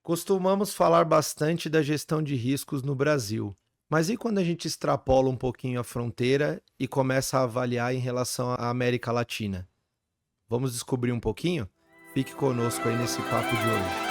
Costumamos falar bastante da gestão de riscos no Brasil, mas e quando a gente extrapola um pouquinho a fronteira e começa a avaliar em relação à América Latina? Vamos descobrir um pouquinho? Fique conosco aí nesse papo de hoje.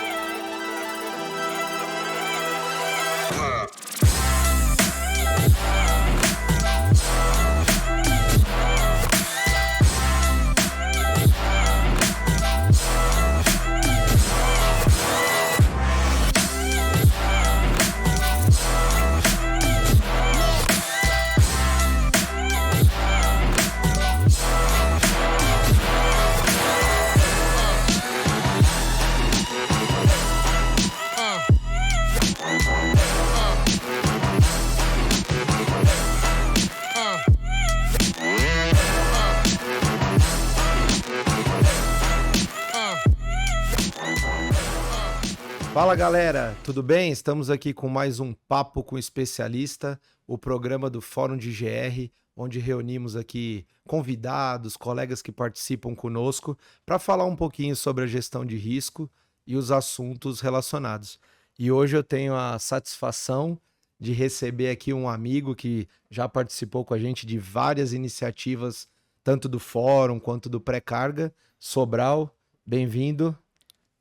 Fala galera, tudo bem? Estamos aqui com mais um Papo com Especialista, o programa do Fórum de GR, onde reunimos aqui convidados, colegas que participam conosco, para falar um pouquinho sobre a gestão de risco e os assuntos relacionados. E hoje eu tenho a satisfação de receber aqui um amigo que já participou com a gente de várias iniciativas, tanto do Fórum quanto do Pré-Carga. Sobral, bem-vindo.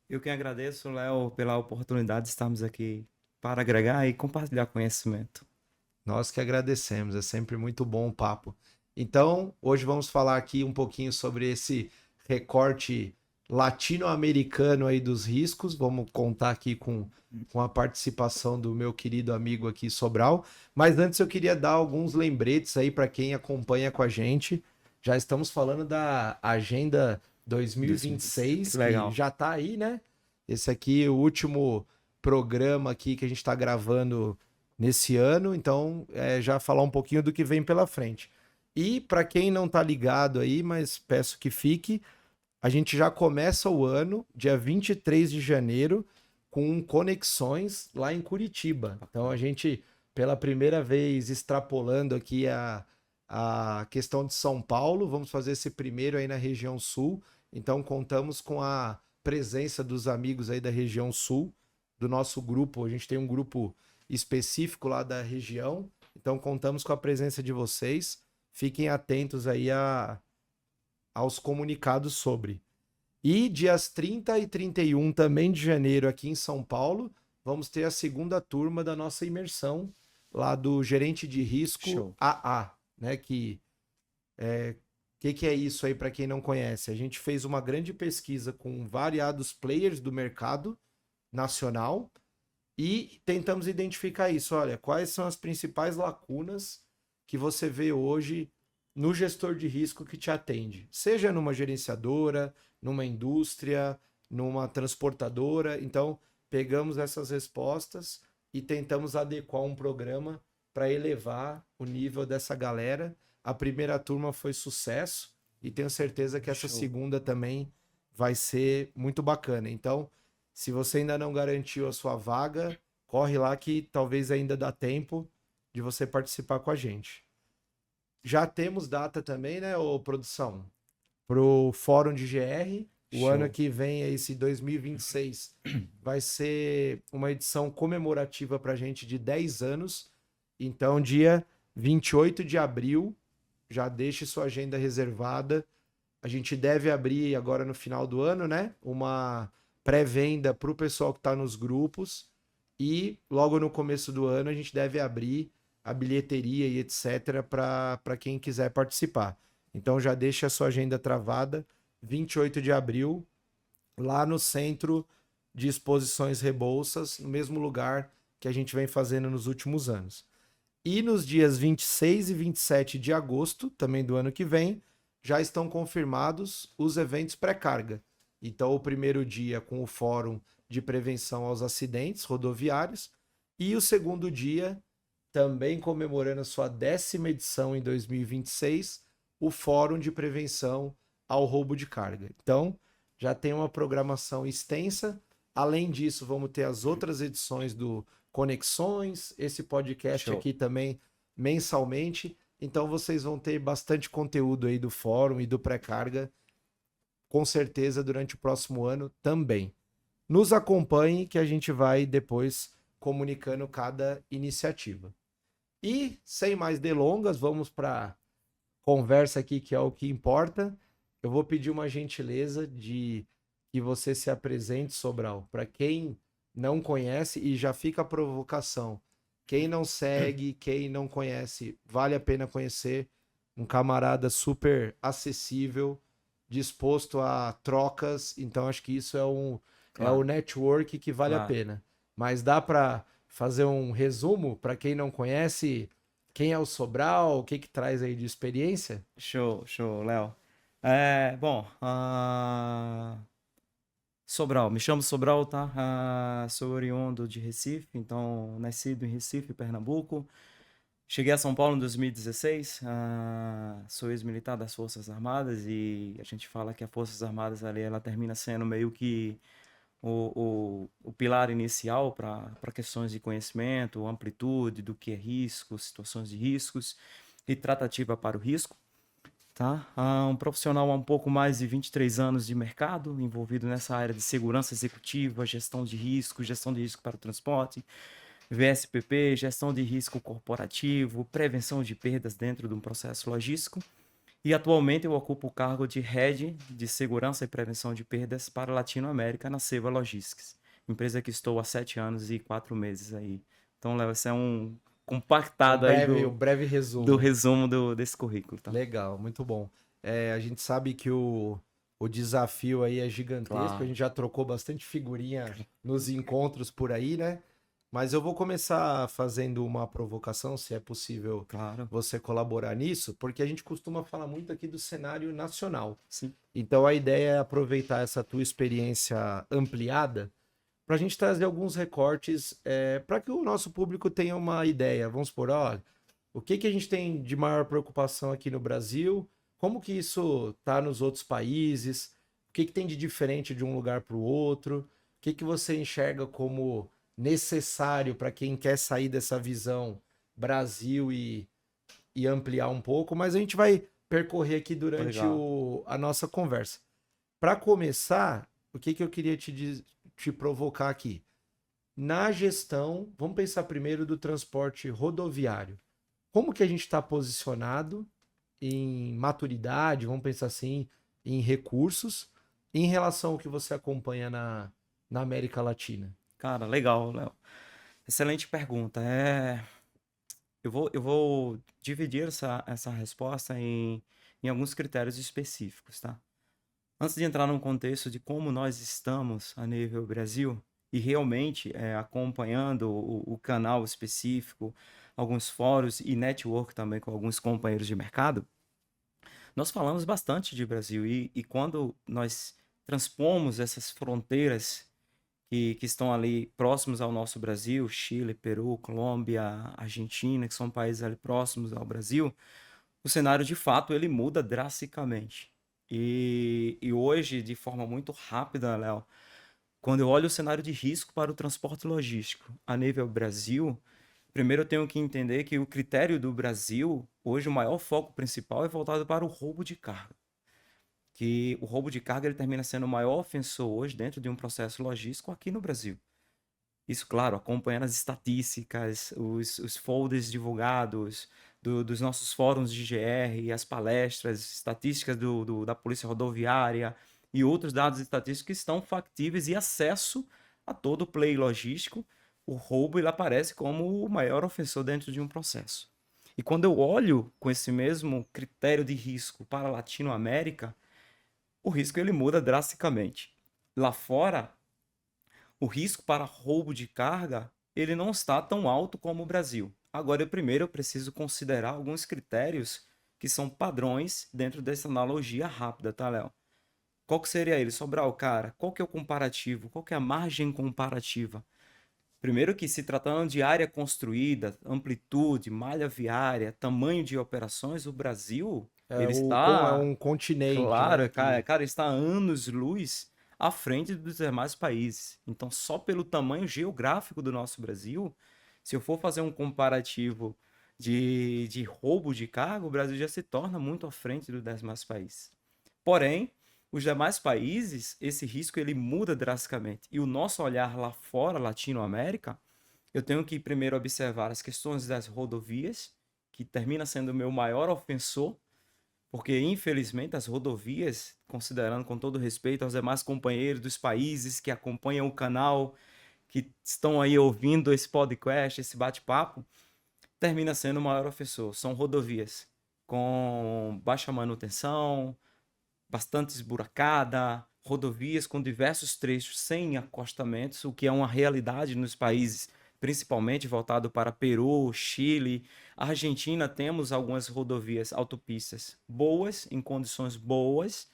Eu que agradeço, Léo, pela oportunidade de estarmos aqui para agregar e compartilhar conhecimento. Nós que agradecemos, é sempre muito bom o papo. Então, hoje vamos falar aqui um pouquinho sobre esse recorte latino-americano aí dos riscos. Vamos contar aqui com a participação do meu querido amigo aqui, Sobral. Mas antes eu queria dar alguns lembretes aí para quem acompanha com a gente. Já estamos falando da Agenda 2026, que já tá aí, né? Esse aqui é o último programa aqui que a gente está gravando nesse ano, então já falar um pouquinho do que vem pela frente. E para quem não tá ligado aí, mas peço que fique, a gente já começa o ano, dia 23 de janeiro, com conexões lá em Curitiba. Então a gente, pela primeira vez, extrapolando aqui a questão de São Paulo, vamos fazer esse primeiro aí na região sul. Então contamos com a presença dos amigos aí da região sul, do nosso grupo. A gente tem um grupo específico lá da região, então contamos com a presença de vocês. Fiquem atentos aí aos comunicados sobre. E dias 30 e 31 também de janeiro aqui em São Paulo, vamos ter a segunda turma da nossa imersão lá do Gerente de Risco Show. AA, né, que é isso aí para quem não conhece? A gente fez uma grande pesquisa com variados players do mercado nacional e tentamos identificar isso. Olha, quais são as principais lacunas que você vê hoje no gestor de risco que te atende? Seja numa gerenciadora, numa indústria, numa transportadora. Então, pegamos essas respostas e tentamos adequar um programa para elevar o nível dessa galera. A primeira turma foi sucesso e tenho certeza que essa segunda também vai ser muito bacana. Então, se você ainda não garantiu a sua vaga, corre lá que talvez ainda dá tempo de você participar com a gente. Já temos data também, né, ô produção? Pro Fórum de GR. O ano que vem, esse 2026, vai ser uma edição comemorativa pra gente de 10 anos. Então, dia 28 de abril, já deixe sua agenda reservada. A gente deve abrir agora no final do ano, né? Uma pré-venda para o pessoal que está nos grupos. E logo no começo do ano a gente deve abrir a bilheteria e etc. para quem quiser participar. Então já deixe a sua agenda travada. 28 de abril, lá no Centro de Exposições Rebouças, no mesmo lugar que a gente vem fazendo nos últimos anos. E nos dias 26 e 27 de agosto, também do ano que vem, já estão confirmados os eventos pré-carga. Então, o primeiro dia com o Fórum de Prevenção aos Acidentes Rodoviários e o segundo dia, também comemorando a sua 10ª edição em 2026, o Fórum de Prevenção ao Roubo de Carga. Então, já tem uma programação extensa. Além disso, vamos ter as outras edições do Conexões, esse podcast aqui também mensalmente. Então vocês vão ter bastante conteúdo aí do fórum e do pré-carga, com certeza, durante o próximo ano também. nos acompanhe que a gente vai depois comunicando cada iniciativa. E, sem mais delongas, vamos para conversa aqui, que é o que importa. Eu vou pedir uma gentileza de que você se apresente, Sobral, para quem não conhece, e já fica a provocação. Quem não segue, quem não conhece, vale a pena conhecer. Um camarada super acessível, disposto a trocas. Então, acho que isso é o Claro, network que vale a claro. pena. Mas dá para fazer um resumo para quem não conhece quem é o Sobral, o que que traz aí de experiência? Show, show, Léo. Bom, Sobral, me chamo Sobral, tá? Sou oriundo de Recife, então nascido em Recife, Pernambuco. Cheguei a São Paulo em 2016, sou ex-militar das Forças Armadas e a gente fala que as Forças Armadas ali, ela termina sendo meio que o pilar inicial para questões de conhecimento, amplitude do que é risco, situações de riscos e tratativa para o risco. Tá? Um profissional há um pouco mais de 23 anos de mercado, envolvido nessa área de segurança executiva, gestão de risco para o transporte, VSPP, gestão de risco corporativo, prevenção de perdas dentro de um processo logístico. E atualmente eu ocupo o cargo de Head de Segurança e Prevenção de Perdas para a Latinoamérica na Seva Logistics, empresa que estou há 7 anos e 4 meses aí. Então, Léo, esse é um compactado aí Um breve do resumo. resumo desse currículo, tá? Legal, muito bom. A gente sabe que o desafio aí é gigantesco, a Claro, gente já trocou bastante figurinha nos encontros por aí, né? Mas eu vou começar fazendo uma provocação, se é possível claro, você colaborar nisso, porque a gente costuma falar muito aqui do cenário nacional. sim. Então a ideia é aproveitar essa tua experiência ampliada para a gente trazer alguns recortes para que o nosso público tenha uma ideia. Vamos supor, ó, o que que a gente tem de maior preocupação aqui no Brasil? Como que isso está nos outros países? O que que tem de diferente de um lugar para o outro? O que que você enxerga como necessário para quem quer sair dessa visão Brasil e ampliar um pouco? Mas a gente vai percorrer aqui durante Legal. a nossa conversa. Para começar, o que que eu queria te provocar aqui? Na gestão, vamos pensar primeiro do transporte rodoviário. Como que a gente está posicionado em maturidade, vamos pensar assim, em recursos, em relação ao que você acompanha na América Latina? Cara, legal, Léo. Excelente pergunta. Eu vou dividir essa resposta em alguns critérios específicos, tá? Antes de entrar num contexto de como nós estamos a nível Brasil, e realmente acompanhando o canal específico, alguns fóruns e network também com alguns companheiros de mercado, nós falamos bastante de Brasil. E quando nós transpomos essas fronteiras que estão ali próximos ao nosso Brasil, Chile, Peru, Colômbia, Argentina, que são países ali próximos ao Brasil, o cenário de fato ele muda drasticamente. E hoje, de forma muito rápida, Léo, quando eu olho o cenário de risco para o transporte logístico a nível Brasil, primeiro eu tenho que entender que o critério do Brasil, hoje o maior foco principal é voltado para o roubo de carga. Que o roubo de carga ele termina sendo o maior ofensor hoje dentro de um processo logístico aqui no Brasil. Isso, claro, acompanhando as estatísticas, os folders divulgados dos nossos fóruns de GR, as palestras, estatísticas da Polícia Rodoviária e outros dados estatísticos que estão factíveis e acesso a todo o play logístico, o roubo ele aparece como o maior ofensor dentro de um processo. E quando eu olho com esse mesmo critério de risco para a Latinoamérica, o risco ele muda drasticamente. Lá fora, o risco para roubo de carga ele não está tão alto como o Brasil. Agora, primeiro eu preciso considerar alguns critérios que são padrões dentro dessa analogia rápida, tá, Léo? Qual que seria ele? Sobral, cara, qual que é o comparativo? Qual que é a margem comparativa? Primeiro que se tratando de área construída, amplitude, malha viária, tamanho de operações, o Brasil, ele É está, um continente, né? claro, cara, está anos-luz à frente dos demais países. Então, só pelo tamanho geográfico do nosso Brasil, se eu for fazer um comparativo de roubo de carga, o Brasil já se torna muito à frente dos demais países. Porém, Os demais países, esse risco ele muda drasticamente. E o nosso olhar lá fora, Latinoamérica, eu tenho que primeiro observar as questões das rodovias, que termina sendo o meu maior ofensor, porque infelizmente as rodovias, considerando com todo respeito aos demais companheiros dos países que acompanham o canal, que estão aí ouvindo esse podcast, esse bate-papo, termina sendo o maior ofensor. São rodovias com baixa manutenção, bastante esburacada, rodovias com diversos trechos sem acostamentos, o que é uma realidade nos países, principalmente voltado para Peru, Chile, Argentina. Temos algumas rodovias, autopistas boas, em condições boas,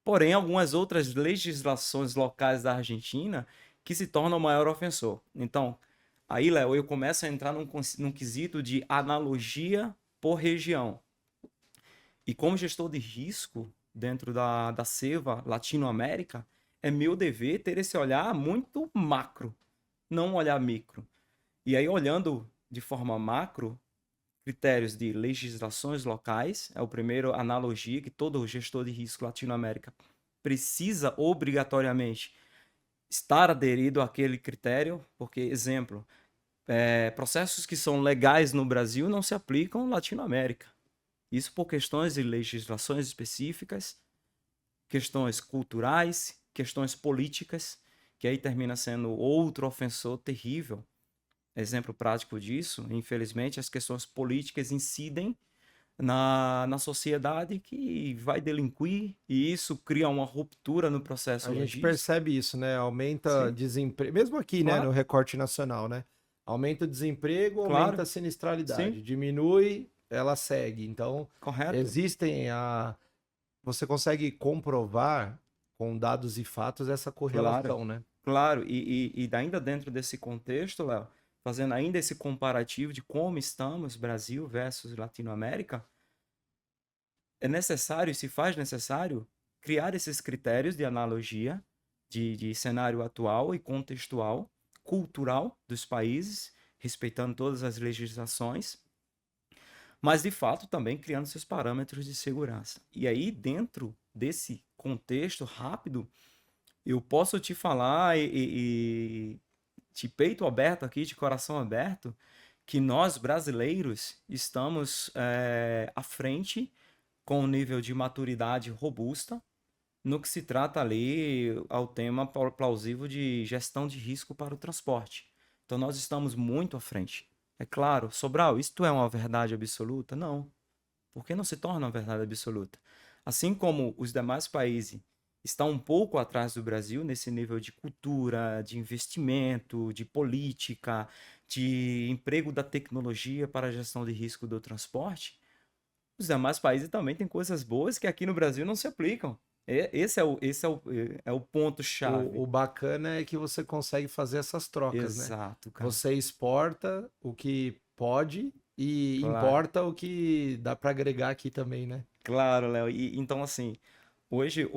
porém algumas outras legislações locais da Argentina que se tornam o maior ofensor. Então, aí, Léo, eu começo a entrar num quesito de analogia por região. E como gestor de risco dentro da Seva Latinoamérica, é meu dever ter esse olhar muito macro, não um olhar micro. E aí, olhando de forma macro, critérios de legislações locais, é o primeiro analogia que todo gestor de risco Latinoamérica precisa obrigatoriamente estar aderido àquele critério, porque, exemplo, processos que são legais no Brasil não se aplicam na Latinoamérica. Isso por questões de legislações específicas, questões culturais, questões políticas, que aí termina sendo outro ofensor terrível. Exemplo prático disso, infelizmente, as questões políticas incidem na sociedade que vai delinquir, e isso cria uma ruptura no processo A gente logístico. percebe isso, né? Aumenta Sim, desemprego, mesmo aqui, né, no claro, recorte nacional, né? Aumenta o desemprego, aumenta claro, a sim, sinistralidade, diminui, ela segue. Então, correto, existem você consegue comprovar com dados e fatos essa claro, correlação, né? claro. E ainda dentro desse contexto, Léo, fazendo ainda esse comparativo de como estamos, Brasil versus Latinoamérica, é necessário, se faz necessário, criar esses critérios de analogia de cenário atual e contextual, cultural dos países, respeitando todas as legislações, mas de fato também criando seus parâmetros de segurança. E aí, dentro desse contexto rápido, eu posso te falar e de peito aberto aqui, de coração aberto, que nós brasileiros estamos à frente com um nível de maturidade robusta no que se trata ali ao tema plausível de gestão de risco para o transporte. Então nós estamos muito à frente. É claro, Sobral, isto é uma verdade absoluta? Não. Por que não se torna uma verdade absoluta? Assim como os demais países estão um pouco atrás do Brasil nesse nível de cultura, de investimento, de política, de emprego da tecnologia para a gestão de risco do transporte, os demais países também têm coisas boas que aqui no Brasil não se aplicam. Esse é o O ponto-chave. bacana é que você consegue fazer essas trocas, né? Exato, cara. Você exporta o que pode e Claro. importa o que dá para agregar aqui também, né? Claro, Léo. E, então, assim, hoje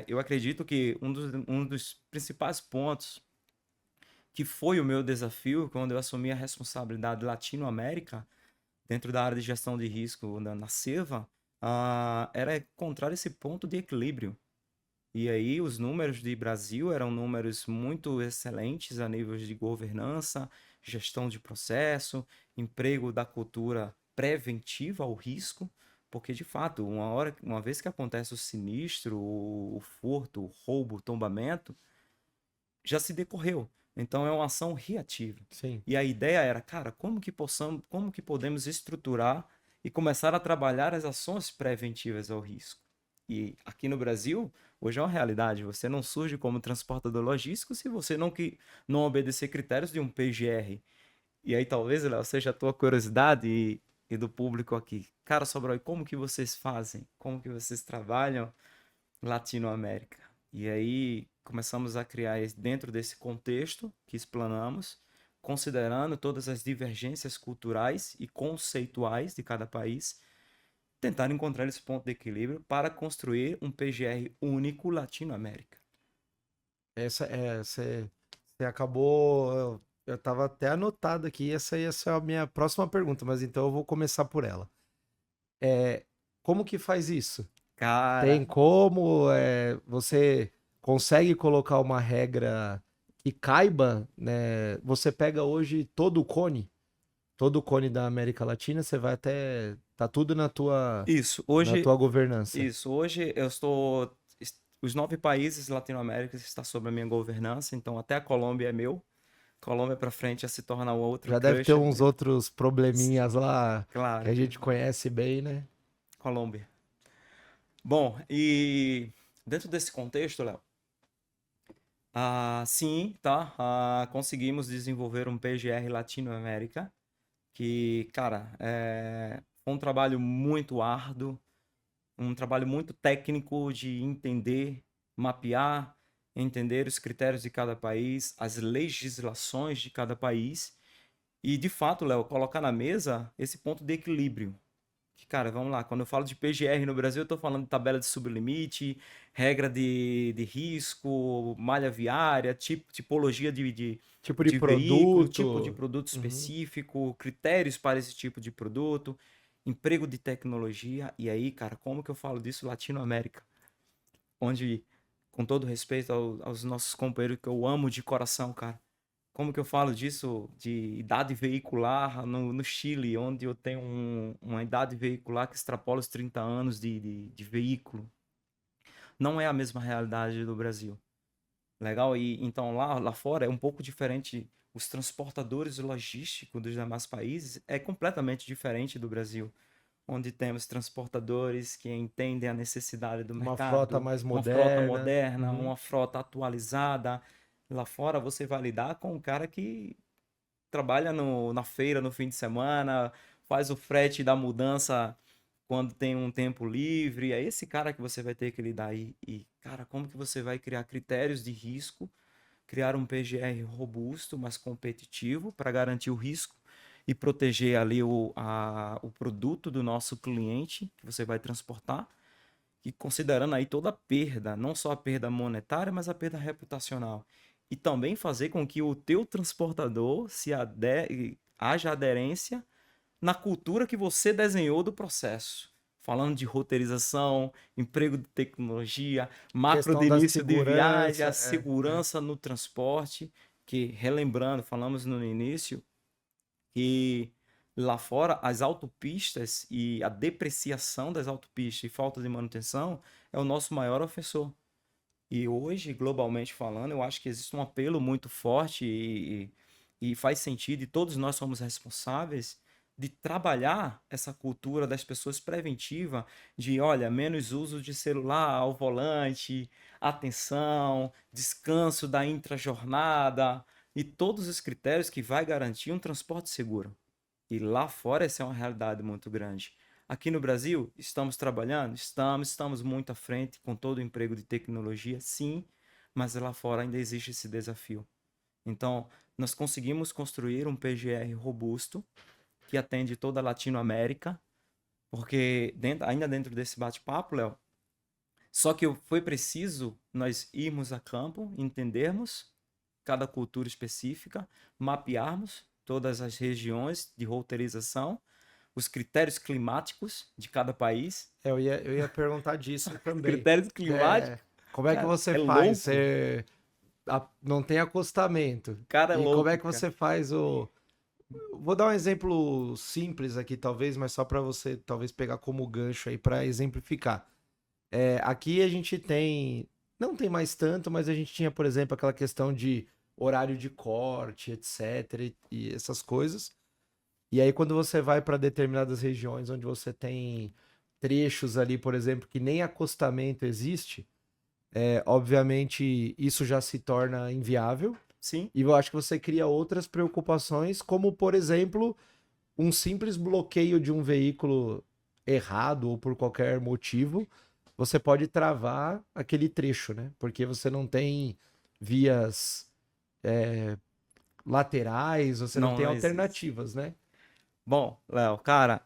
eu acredito que um dos principais pontos que foi o meu desafio quando eu assumi a responsabilidade Latinoamérica, dentro da área de gestão de risco na Seva, era encontrar esse ponto de equilíbrio. E aí os números de Brasil eram números muito excelentes a níveis de governança, gestão de processo, emprego da cultura preventiva ao risco, porque de fato, uma vez que acontece o sinistro, o furto, o roubo, o tombamento, já se decorreu. Então é uma ação reativa. Sim. E a ideia era, cara, como que podemos estruturar e começar a trabalhar as ações preventivas ao risco? E aqui no Brasil, hoje é uma realidade. Você não surge como transportador logístico se você não obedecer critérios de um PGR. E aí talvez, Léo, seja a tua curiosidade e do público aqui. Cara, Sobral, e como que vocês fazem? Como que vocês trabalham Latinoamérica? E aí começamos a criar dentro desse contexto que explanamos, considerando todas as divergências culturais e conceituais de cada país, tentar encontrar esse ponto de equilíbrio para construir um PGR único Latinoamérica. Você acabou. Eu tava até anotado aqui, essa ia ser a minha próxima pergunta, mas então eu vou começar por ela. É, como que faz isso? Tem Cara, como você consegue colocar uma regra que caiba, né? Você pega hoje todo o cone da América Latina, você vai até tá tudo isso. na Hoje, tua governança. isso. Hoje eu estou. Os 9 países latino-américas estão sob a minha governança, então até a Colômbia é meu. Colômbia para frente já se torna um outro Já deve ter crush. uns outros probleminhas lá que Claro, a gente conhece bem, né? Colômbia. Bom, e dentro desse contexto, Léo, sim, tá? Conseguimos desenvolver um PGR Latinoamérica, que, cara, foi um trabalho muito árduo, um trabalho muito técnico de entender, mapear, entender os critérios de cada país, as legislações de cada país e, de fato, Léo, colocar na mesa esse ponto de equilíbrio. Que, cara, vamos lá, quando eu falo de PGR no Brasil, eu estou falando de tabela de sublimite, regra de risco, malha viária, tipologia Tipo de de veículo, tipo de produto. produto Uhum. específico, critérios para esse tipo de produto, emprego de tecnologia. E aí, cara, como que eu falo disso Latinoamérica? Onde, com todo respeito aos nossos companheiros que eu amo de coração, cara, como que eu falo disso de idade veicular no Chile, onde eu tenho uma idade veicular que extrapola os 30 anos de veículo. Não é a mesma realidade do Brasil. Legal? E então lá fora é um pouco diferente. Os transportadores logísticos dos demais países é completamente diferente do Brasil, onde temos transportadores que entendem a necessidade do Uma frota mercado, mais uma frota moderna. moderna, Uhum. uma frota atualizada. Lá fora você vai lidar com um cara que trabalha na feira no fim de semana, faz o frete da mudança quando tem um tempo livre. É esse cara que você vai ter que lidar aí. E, cara, como que você vai criar critérios de risco, criar um PGR robusto, mas competitivo para garantir o risco e proteger ali o produto do nosso cliente que você vai transportar? E considerando aí toda a perda, não só a perda monetária, mas a perda reputacional. E também fazer com que o teu transportador haja aderência na cultura que você desenhou do processo. Falando de roteirização, emprego de tecnologia, macro de Questão da início de viagem, a segurança. segurança no transporte, que, relembrando, falamos no início, que lá fora as autopistas e a depreciação das autopistas e falta de manutenção é o nosso maior ofensor. E hoje, globalmente falando, eu acho que existe um apelo muito forte e faz sentido, e todos nós somos responsáveis de trabalhar essa cultura das pessoas preventiva, de, olha, menos uso de celular ao volante, atenção, descanso da intrajornada e todos os critérios que vai garantir um transporte seguro. E lá fora essa é uma realidade muito grande. Aqui no Brasil, estamos trabalhando? Estamos muito à frente com todo o emprego de tecnologia, sim, mas lá fora ainda existe esse desafio. Então, nós conseguimos construir um PGR robusto que atende toda a Latinoamérica, porque ainda dentro desse bate-papo, Léo, só que foi preciso nós irmos a campo, entendermos cada cultura específica, mapearmos todas as regiões de roteirização, os critérios climáticos de cada país. Eu ia perguntar disso também. Critérios climáticos, É, como é que cara, você é faz? louco. Não tem acostamento. Cara, é E como é louco, que cara. você faz o. Vou dar um exemplo simples aqui, talvez, mas só para você talvez pegar como gancho aí para exemplificar. Aqui a gente tem. Não tem mais tanto, mas a gente tinha, por exemplo, aquela questão de horário de corte, etc. E essas coisas. E aí, quando você vai para determinadas regiões onde você tem trechos ali, por exemplo, que nem acostamento existe, obviamente isso já se torna inviável. Sim, E eu acho que você cria outras preocupações, como, por exemplo, um simples bloqueio de um veículo errado ou por qualquer motivo, você pode travar aquele trecho, né? Porque você não tem vias laterais, você não não, tem não existe. alternativas, né? Bom, Léo, cara,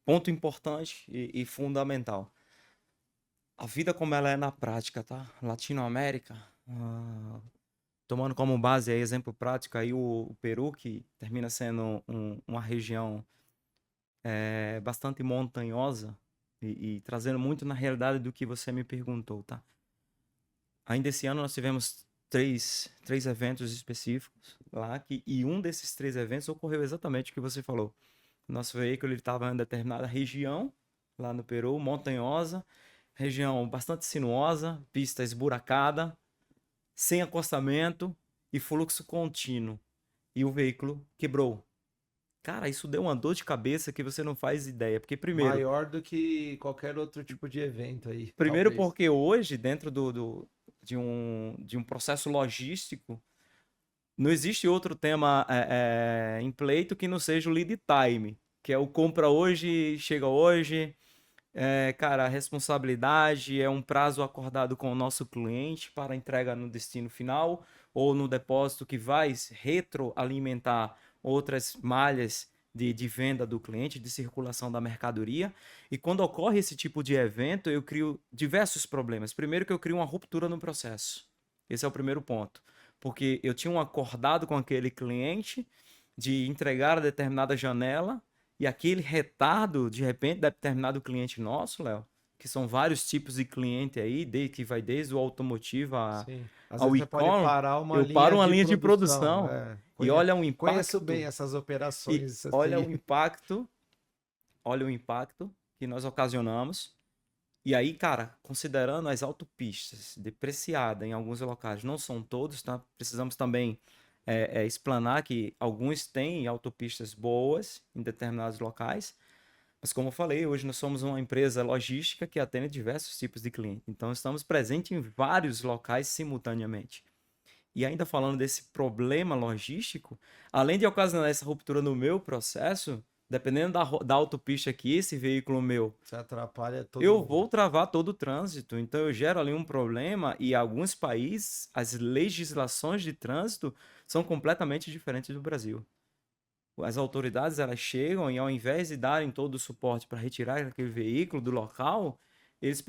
ponto importante e fundamental. A vida como ela é na prática, tá? Latinoamérica, ah, tomando como base aí, exemplo prático aí o Peru, que termina sendo uma região bastante montanhosa, e trazendo muito na realidade do que você me perguntou, tá? Ainda esse ano nós tivemos três eventos específicos lá, e um desses 3 eventos ocorreu exatamente o que você falou. Nosso veículo estava em determinada região, lá no Peru, montanhosa, região bastante sinuosa, pista esburacada, sem acostamento e fluxo contínuo. E o veículo quebrou. Cara, isso deu uma dor de cabeça que você não faz ideia. Porque, primeiro, Maior do que qualquer outro tipo de evento aí, primeiro talvez. porque hoje, dentro de um processo logístico, não existe outro tema em pleito que não seja o lead time, que é o compra hoje, chega hoje. Cara, a responsabilidade é um prazo acordado com o nosso cliente para entrega no destino final ou no depósito que vai retroalimentar outras malhas de venda do cliente, de circulação da mercadoria. E quando ocorre esse tipo de evento, eu crio diversos problemas. Primeiro que eu crio uma ruptura no processo. Esse é o primeiro ponto. Porque eu tinha um acordado com aquele cliente de entregar a determinada janela e aquele retardo, de repente, determinado cliente nosso, Léo, que são vários tipos de cliente aí, que vai desde o automotivo Sim. Às ao vezes você pode e-com, parar uma eu paro linha uma de linha de produção. produção É. e olha o Conheço bem impacto, essas e operações. olha o impacto, olha o impacto que nós ocasionamos. E aí, cara, considerando as autopistas depreciadas em alguns locais, não são todos, tá? Precisamos também explanar que alguns têm autopistas boas em determinados locais, mas como eu falei, hoje nós somos uma empresa logística que atende diversos tipos de clientes. Então, estamos presentes em vários locais simultaneamente. E ainda falando desse problema logístico, além de ocasionar essa ruptura no meu processo, dependendo da autopista que esse veículo meu, Você atrapalha todo eu mundo. vou travar todo o trânsito. Então, eu gero ali um problema e alguns países, as legislações de trânsito são completamente diferentes do Brasil. As autoridades elas chegam e ao invés de darem todo o suporte para retirar aquele veículo do local, eles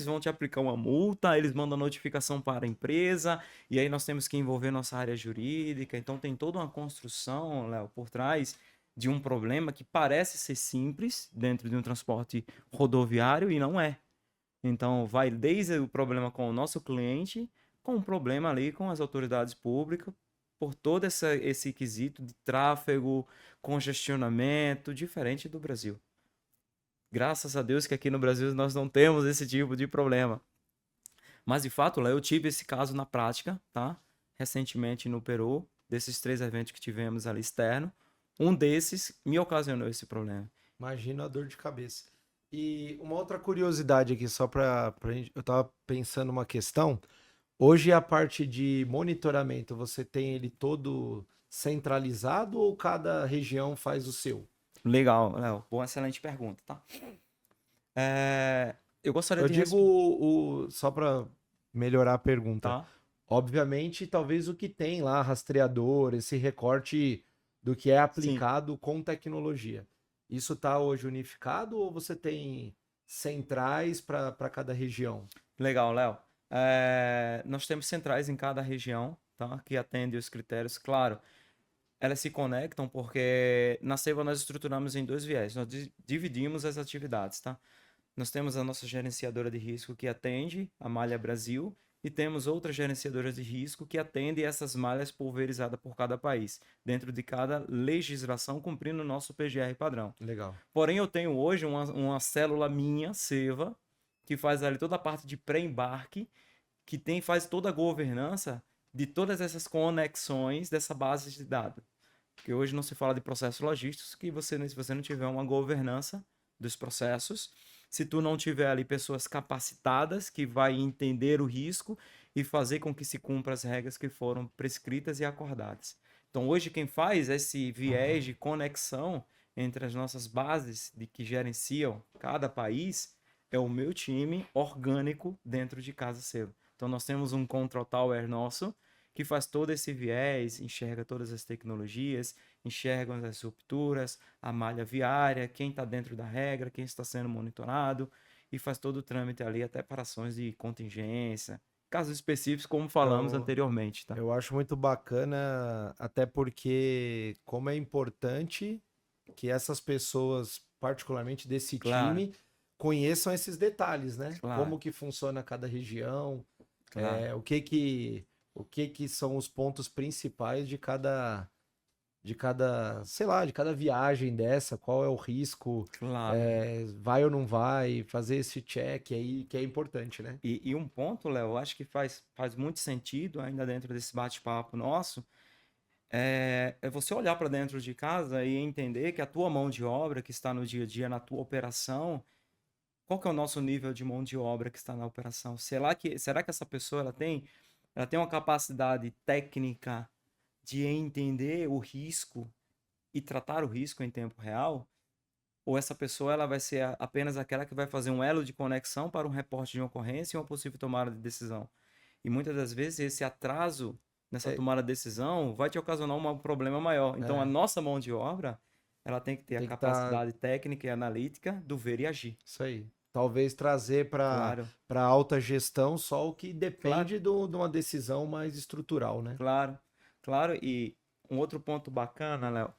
vão te aplicar uma multa, eles mandam notificação para a empresa, e aí nós temos que envolver nossa área jurídica. Então tem toda uma construção, Léo, por trás de um problema que parece ser simples dentro de um transporte rodoviário e não é. Então vai desde o problema com o nosso cliente, com o problema ali com as autoridades públicas, por todo esse quesito de tráfego, congestionamento, diferente do Brasil. Graças a Deus que aqui no Brasil nós não temos esse tipo de problema. Mas de fato, lá eu tive esse caso na prática, tá? Recentemente no Peru, desses 3 eventos que tivemos ali externo, um desses me ocasionou esse problema. Imagina a dor de cabeça. E uma outra curiosidade aqui, só pra gente. Eu tava pensando uma questão. Hoje a parte de monitoramento, você tem ele todo centralizado ou cada região faz o seu? Legal, Léo. Boa, excelente pergunta, tá? Eu gostaria Eu de digo responder, só para melhorar a pergunta. tá? Obviamente, talvez o que tem lá, rastreador, esse recorte do que é Sim. aplicado com tecnologia. Isso está hoje unificado ou você tem centrais para cada região? Legal, Léo. Nós temos centrais em cada região, tá? Que atendem os critérios. Claro, elas se conectam porque na Seva nós estruturamos em 2 viés. Nós dividimos as atividades, tá? Nós temos a nossa gerenciadora de risco que atende a Malha Brasil e temos outras gerenciadoras de risco que atendem essas malhas pulverizadas por cada país, dentro de cada legislação, cumprindo o nosso PGR padrão. Legal. Porém, eu tenho hoje uma célula minha, Seva, que faz ali toda a parte de pré-embarque, faz toda a governança de todas essas conexões dessa base de dados. Porque hoje não se fala de processos logísticos se você não tiver uma governança dos processos, se tu não tiver ali pessoas capacitadas que vai entender o risco e fazer com que se cumpra as regras que foram prescritas e acordadas. Então, hoje quem faz esse viés de conexão entre as nossas bases de que gerenciam cada país é o meu time orgânico dentro de Casa Seu. Então, nós temos um Control Tower nosso que faz todo esse viés, enxerga todas as tecnologias, enxerga as rupturas, a malha viária, quem está dentro da regra, quem está sendo monitorado, e faz todo o trâmite ali, até para ações de contingência, casos específicos, como falamos Eu, anteriormente, tá? eu acho muito bacana, até porque como é importante que essas pessoas, particularmente desse Claro, time, conheçam esses detalhes, né? Claro. Como que funciona cada região, Claro. o que que são os pontos principais sei lá, de cada viagem dessa, qual é o risco, Claro. vai ou não vai, fazer esse check aí, que é importante, né? E um ponto, Léo, eu acho que faz muito sentido ainda dentro desse bate-papo nosso, é você olhar para dentro de casa e entender que a tua mão de obra que está no dia a dia, na tua operação, qual que é o nosso nível de mão de obra que está na operação? Será que essa pessoa ela tem uma capacidade técnica de entender o risco e tratar o risco em tempo real? Ou essa pessoa ela vai ser apenas aquela que vai fazer um elo de conexão para um reporte de uma ocorrência e uma possível tomada de decisão? E muitas das vezes esse atraso nessa É, tomada de decisão vai te ocasionar um problema maior. Então a é, nossa mão de obra, ela tem que ter a tem que estar capacidade técnica e analítica do ver e agir. isso aí. Talvez trazer Claro, para alta gestão só o que claro, depende de uma decisão mais estrutural, né? claro, claro. E um outro ponto bacana, Léo,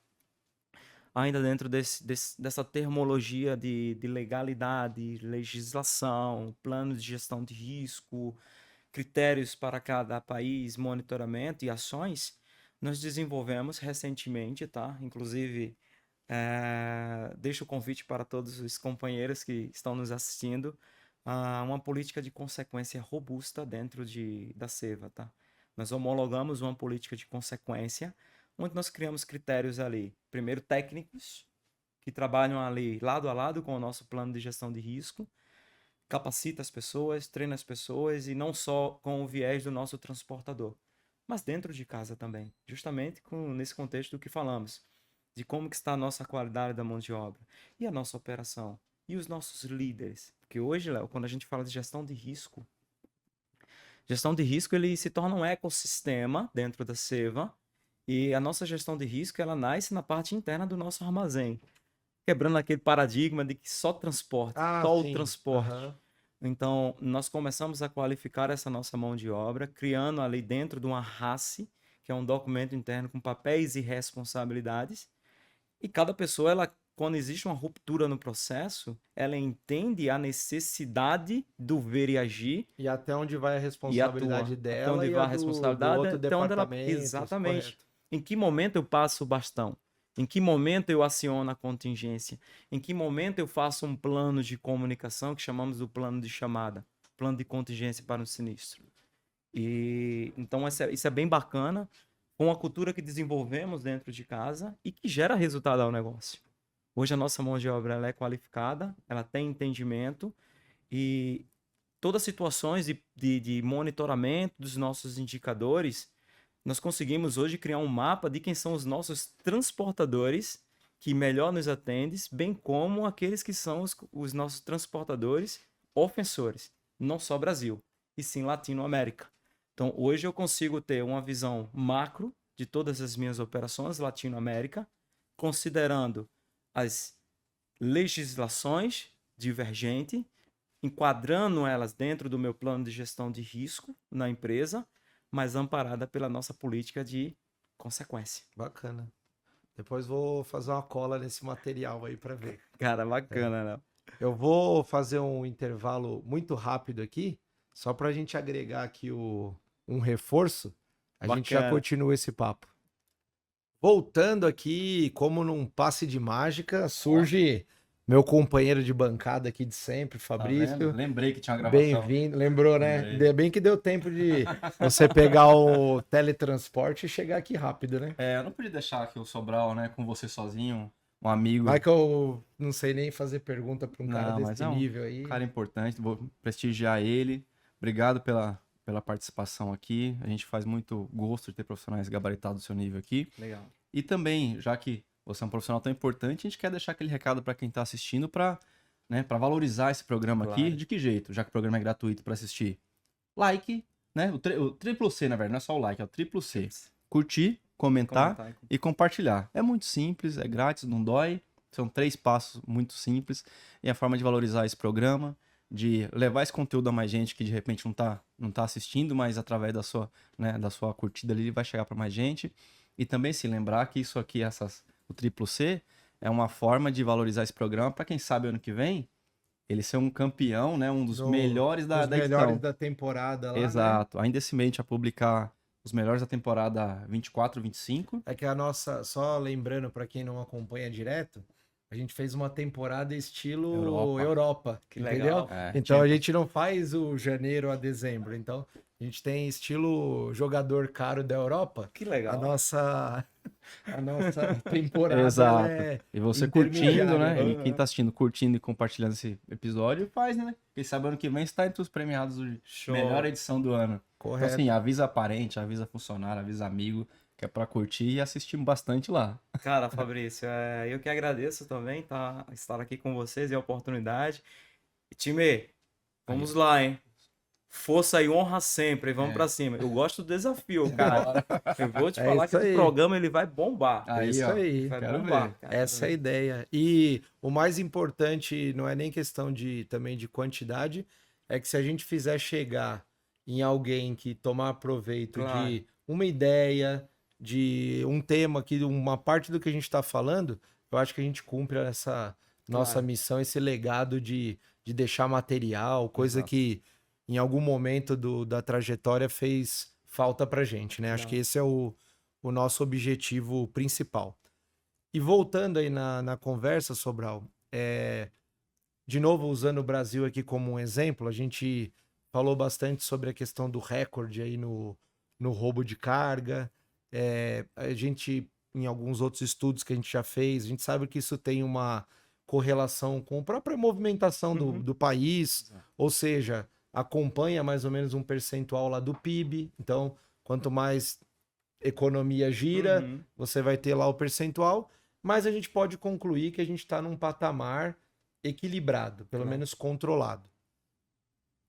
ainda dentro dessa termologia de legalidade, legislação, plano de gestão de risco, critérios para cada país, monitoramento e ações, nós desenvolvemos recentemente, tá? Inclusive, deixo o convite para todos os companheiros que estão nos assistindo, uma política de consequência robusta dentro da Seva, tá? Nós homologamos uma política de consequência, onde nós criamos critérios ali, primeiro técnicos, que trabalham ali lado a lado com o nosso plano de gestão de risco, capacita as pessoas, treina as pessoas e não só com o viés do nosso transportador, mas dentro de casa também, justamente nesse contexto do que falamos, de como que está a nossa qualidade da mão de obra e a nossa operação e os nossos líderes. Porque hoje, Léo, quando a gente fala de gestão de risco ele se torna um ecossistema dentro da Seva e a nossa gestão de risco ela nasce na parte interna do nosso armazém, quebrando aquele paradigma de que só transporte, Ah, só o sim. transporte. Aham. Então, nós começamos a qualificar essa nossa mão de obra, criando ali dentro de uma RACE, que é um documento interno com papéis e responsabilidades. E cada pessoa, quando existe uma ruptura no processo, ela entende a necessidade do ver e agir E até onde vai a e responsabilidade atua. Até dela onde e vai a a do responsabilidade, outro até onde ela. departamento, Exatamente. correto. Em que momento eu passo o bastão? Em que momento eu aciono a contingência? Em que momento eu faço um plano de comunicação que chamamos do plano de chamada, plano de contingência para um sinistro? E então isso é bem bacana, com a cultura que desenvolvemos dentro de casa e que gera resultado ao negócio. Hoje a nossa mão de obra ela é qualificada, ela tem entendimento e todas as situações de monitoramento dos nossos indicadores, nós conseguimos hoje criar um mapa de quem são os nossos transportadores que melhor nos atendem, bem como aqueles que são os nossos transportadores ofensores, não só Brasil, e sim Latinoamérica. Então, hoje eu consigo ter uma visão macro de todas as minhas operações Latinoamérica, considerando as legislações divergentes, enquadrando elas dentro do meu plano de gestão de risco na empresa, mas amparada pela nossa política de consequência. Bacana. Depois vou fazer uma cola nesse material aí para ver. Cara, bacana, né? Eu vou fazer um intervalo muito rápido aqui, só para a gente agregar aqui um reforço. A gente já Bacana. continua esse papo. Voltando aqui, como num passe de mágica, surge meu companheiro de bancada aqui de sempre, Tá vendo? Fabrício. Lembrei que tinha uma gravação. Bem-vindo. Lembrou, né? Lembrei. Ainda bem que deu tempo de você pegar o teletransporte e chegar aqui rápido, né? Eu não podia deixar aqui o Sobral, né, com você sozinho, um amigo. Vai que eu não sei nem fazer pergunta para um cara Não, mas desse é um nível aí. cara importante, vou prestigiar ele. Obrigado pela participação aqui. A gente faz muito gosto de ter profissionais gabaritados do seu nível aqui. Legal. E também, já que você é um profissional tão importante, a gente quer deixar aquele recado para quem está assistindo para valorizar esse programa aqui. Claro. De que jeito? Já que o programa é gratuito para assistir. Like, né? O triplo C, na verdade, não é só o like, é o triplo C. Curtir, comentar e compartilhar. É muito simples, é grátis, não dói. São 3 passos muito simples. E a forma de valorizar esse programa, de levar esse conteúdo a mais gente que de repente não tá assistindo, mas através da sua curtida ali vai chegar para mais gente. E também se lembrar que isso aqui, o triplo C, é uma forma de valorizar esse programa para quem sabe ano que vem ele ser um campeão, né? Um dos melhores Os da melhores edição. da temporada lá, né? Exato. Ainda esse mês a publicar os melhores da temporada 24, 25. É que a nossa, só lembrando pra quem não acompanha direto, a gente fez uma temporada estilo Europa, Que entendeu? legal. Então a gente não faz o janeiro a dezembro. Então a gente tem estilo jogador caro da Europa. Que legal. A nossa temporada Exato. ela é E você curtindo, né? intermediária. E quem tá assistindo, curtindo e compartilhando esse episódio, faz, né? Quem sabe ano que vem está entre os premiados de Show. melhor edição do ano. Correto. Então, assim, avisa parente, avisa funcionário, avisa amigo, que é pra curtir e assistir bastante lá. Cara, Fabrício, eu que agradeço também, tá? Estar aqui com vocês e a oportunidade. E, time, vamos lá, hein? Força e honra sempre, vamos pra cima. Eu gosto do desafio, cara. Eu vou te falar que isso esse aí. programa ele vai bombar. Aí, Isso ó, aí. Vai quero bombar, ver. cara. Essa é a ideia. E o mais importante não é nem questão também de quantidade, é que se a gente fizer chegar em alguém que tomar proveito Claro. de uma ideia, de um tema, uma parte do que a gente está falando, eu acho que a gente cumpre essa nossa Claro. missão, esse legado de deixar material, coisa Exato. que em algum momento da trajetória fez falta pra gente, né? Acho Não. que esse é o nosso objetivo principal. E voltando aí na conversa, Sobral, de novo usando o Brasil aqui como um exemplo, a gente falou bastante sobre a questão do recorde aí no roubo de carga. A gente, em alguns outros estudos que a gente já fez, a gente sabe que isso tem uma correlação com a própria movimentação do país, ou seja, acompanha mais ou menos um percentual lá do PIB. Então, quanto mais economia gira, você vai ter lá o percentual, mas a gente pode concluir que a gente está num patamar equilibrado, pelo Claro. menos controlado.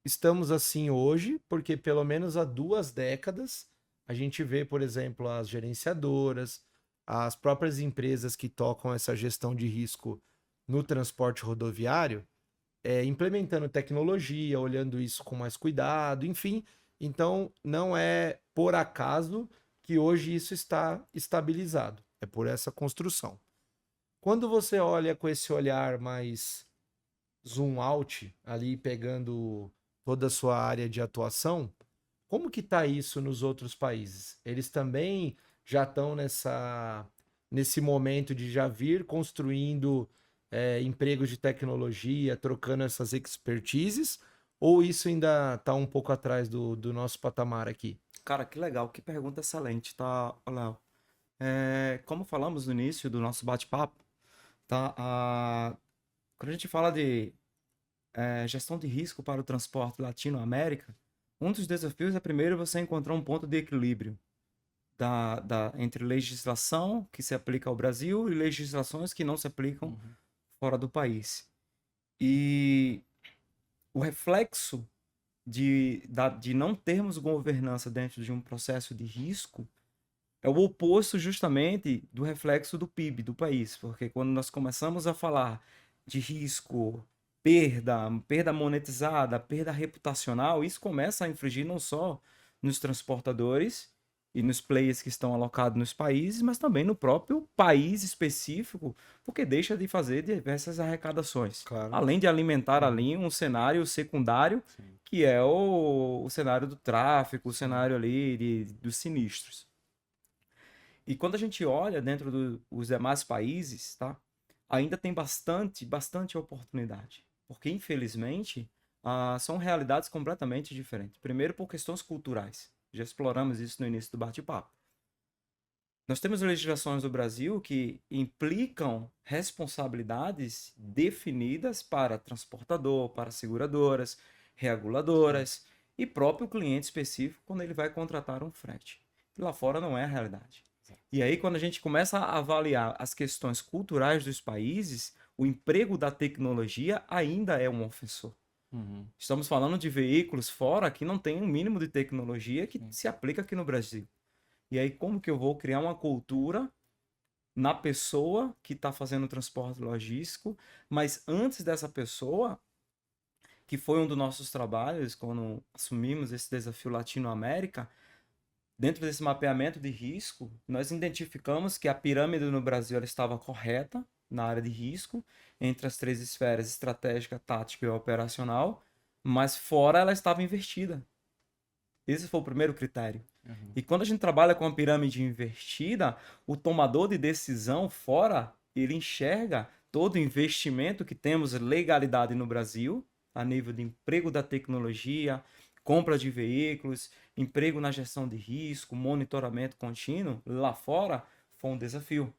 Estamos assim hoje, porque pelo menos há 2 décadas a gente vê, por exemplo, as gerenciadoras, as próprias empresas que tocam essa gestão de risco no transporte rodoviário, implementando tecnologia, olhando isso com mais cuidado, enfim. Então, não é por acaso que hoje isso está estabilizado. É por essa construção. Quando você olha com esse olhar mais zoom out, ali pegando toda a sua área de atuação, como que está isso nos outros países? Eles também já estão nesse momento de já vir construindo empregos de tecnologia, trocando essas expertises, ou isso ainda está um pouco atrás do nosso patamar aqui? Cara, que legal, que pergunta excelente, tá, Léo? Como falamos no início do nosso bate-papo, tá? Quando a gente fala de gestão de risco para o transporte Latinoamérica, um dos desafios é primeiro você encontrar um ponto de equilíbrio entre legislação que se aplica ao Brasil e legislações que não se aplicam fora do país. E o reflexo de não termos governança dentro de um processo de risco é o oposto justamente do reflexo do PIB do país, porque quando nós começamos a falar de risco, perda monetizada, perda reputacional, isso começa a infligir não só nos transportadores e nos players que estão alocados nos países, mas também no próprio país específico, porque deixa de fazer diversas arrecadações. Claro. Além de alimentar ali um cenário secundário, que é o cenário do tráfico, o cenário ali dos sinistros. E quando a gente olha dentro dos demais países, tá? Ainda tem bastante oportunidade. Porque, infelizmente, são realidades completamente diferentes. Primeiro, por questões culturais. Já exploramos isso no início do bate-papo. Nós temos legislações do Brasil que implicam responsabilidades definidas para transportador, para seguradoras, reguladoras e próprio cliente específico quando ele vai contratar um frete. E lá fora não é a realidade. E aí, quando a gente começa a avaliar as questões culturais dos países, o emprego da tecnologia ainda é um ofensor. Estamos falando de veículos fora que não tem um mínimo de tecnologia que se aplica aqui no Brasil. E aí, como que eu vou criar uma cultura na pessoa que está fazendo o transporte logístico, mas antes dessa pessoa, que foi um dos nossos trabalhos, quando assumimos esse desafio Latinoamérica, dentro desse mapeamento de risco, nós identificamos que a pirâmide no Brasil ela estava correta, na área de risco, entre as 3 esferas estratégica, tática e operacional, mas fora ela estava invertida. Esse foi o primeiro critério. E quando a gente trabalha com a pirâmide invertida, o tomador de decisão fora, ele enxerga todo o investimento que temos legalidade no Brasil, a nível de emprego da tecnologia, compra de veículos, emprego na gestão de risco, monitoramento contínuo, lá fora foi um desafio.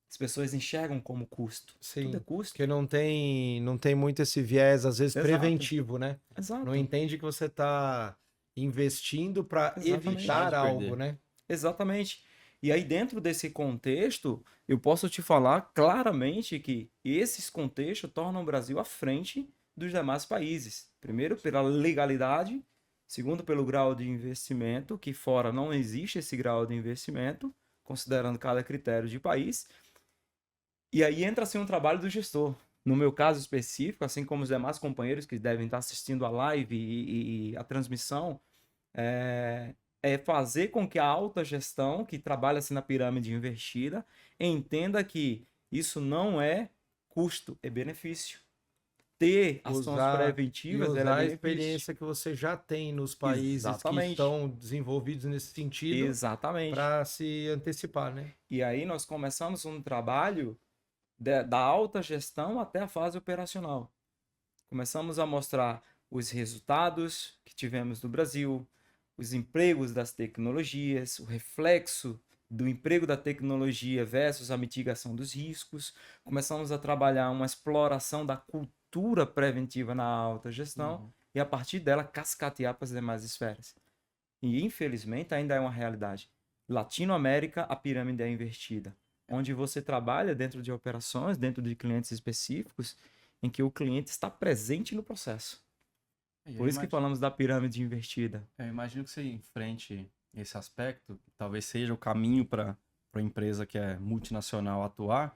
As pessoas enxergam como custo. Sim, Tudo é custo. porque não tem muito esse viés, às vezes, Exato. preventivo, né? Exato. Não entende que você está investindo para Exatamente. evitar algo, né? Exatamente. E aí, dentro desse contexto, eu posso te falar claramente que esses contextos tornam o Brasil à frente dos demais países. Primeiro, pela legalidade. Segundo, pelo grau de investimento, que fora não existe esse grau de investimento, considerando cada critério de país. E aí entra assim um trabalho do gestor. No meu caso específico, assim como os demais companheiros que devem estar assistindo a live e a transmissão, é fazer com que a alta gestão, que trabalha assim na pirâmide invertida, entenda que isso não é custo, é benefício. Ter ações preventivas usar é a benefício. experiência que você já tem nos países Exatamente. que estão desenvolvidos nesse sentido Exatamente. para se antecipar, né? E aí nós começamos um trabalho da alta gestão até a fase operacional. Começamos a mostrar os resultados que tivemos no Brasil, os empregos das tecnologias, o reflexo do emprego da tecnologia versus a mitigação dos riscos. Começamos a trabalhar uma exploração da cultura preventiva na alta gestão e, a partir dela, cascatear para as demais esferas. E, infelizmente, ainda é uma realidade. Latinoamérica, a pirâmide é invertida, onde você trabalha dentro de operações, dentro de clientes específicos, em que o cliente está presente no processo. Por isso que falamos da pirâmide invertida. Eu imagino que você enfrente esse aspecto, talvez seja o caminho para a empresa que é multinacional atuar,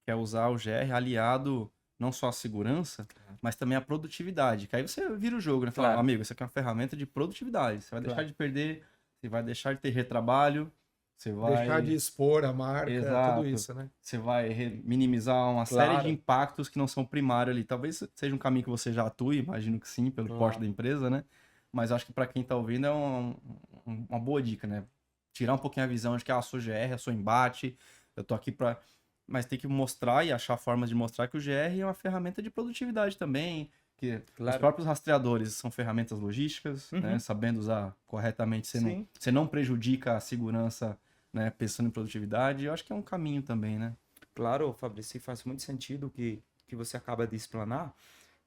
que é usar o GR aliado não só à segurança, mas também à produtividade. Que aí você vira o jogo, né? Fala, Claro. amigo, isso aqui é uma ferramenta de produtividade. Você vai deixar de perder, você vai deixar de ter retrabalho, você vai... Deixar de expor a marca, Exato. tudo isso, né? Você vai minimizar uma série de impactos que não são primários ali. Talvez seja um caminho que você já atue, imagino que sim, pelo porte da empresa, né? Mas acho que para quem tá ouvindo é uma boa dica, né? Tirar um pouquinho a visão de que eu sou GR, eu sou embate, eu tô aqui para... Mas tem que mostrar e achar formas de mostrar que o GR é uma ferramenta de produtividade também, que os próprios rastreadores são ferramentas logísticas, né? Sabendo usar corretamente, você não prejudica a segurança, né? Pensando em produtividade. Eu acho que é um caminho também, né? Claro, Fabrício, faz muito sentido o que você acaba de explanar,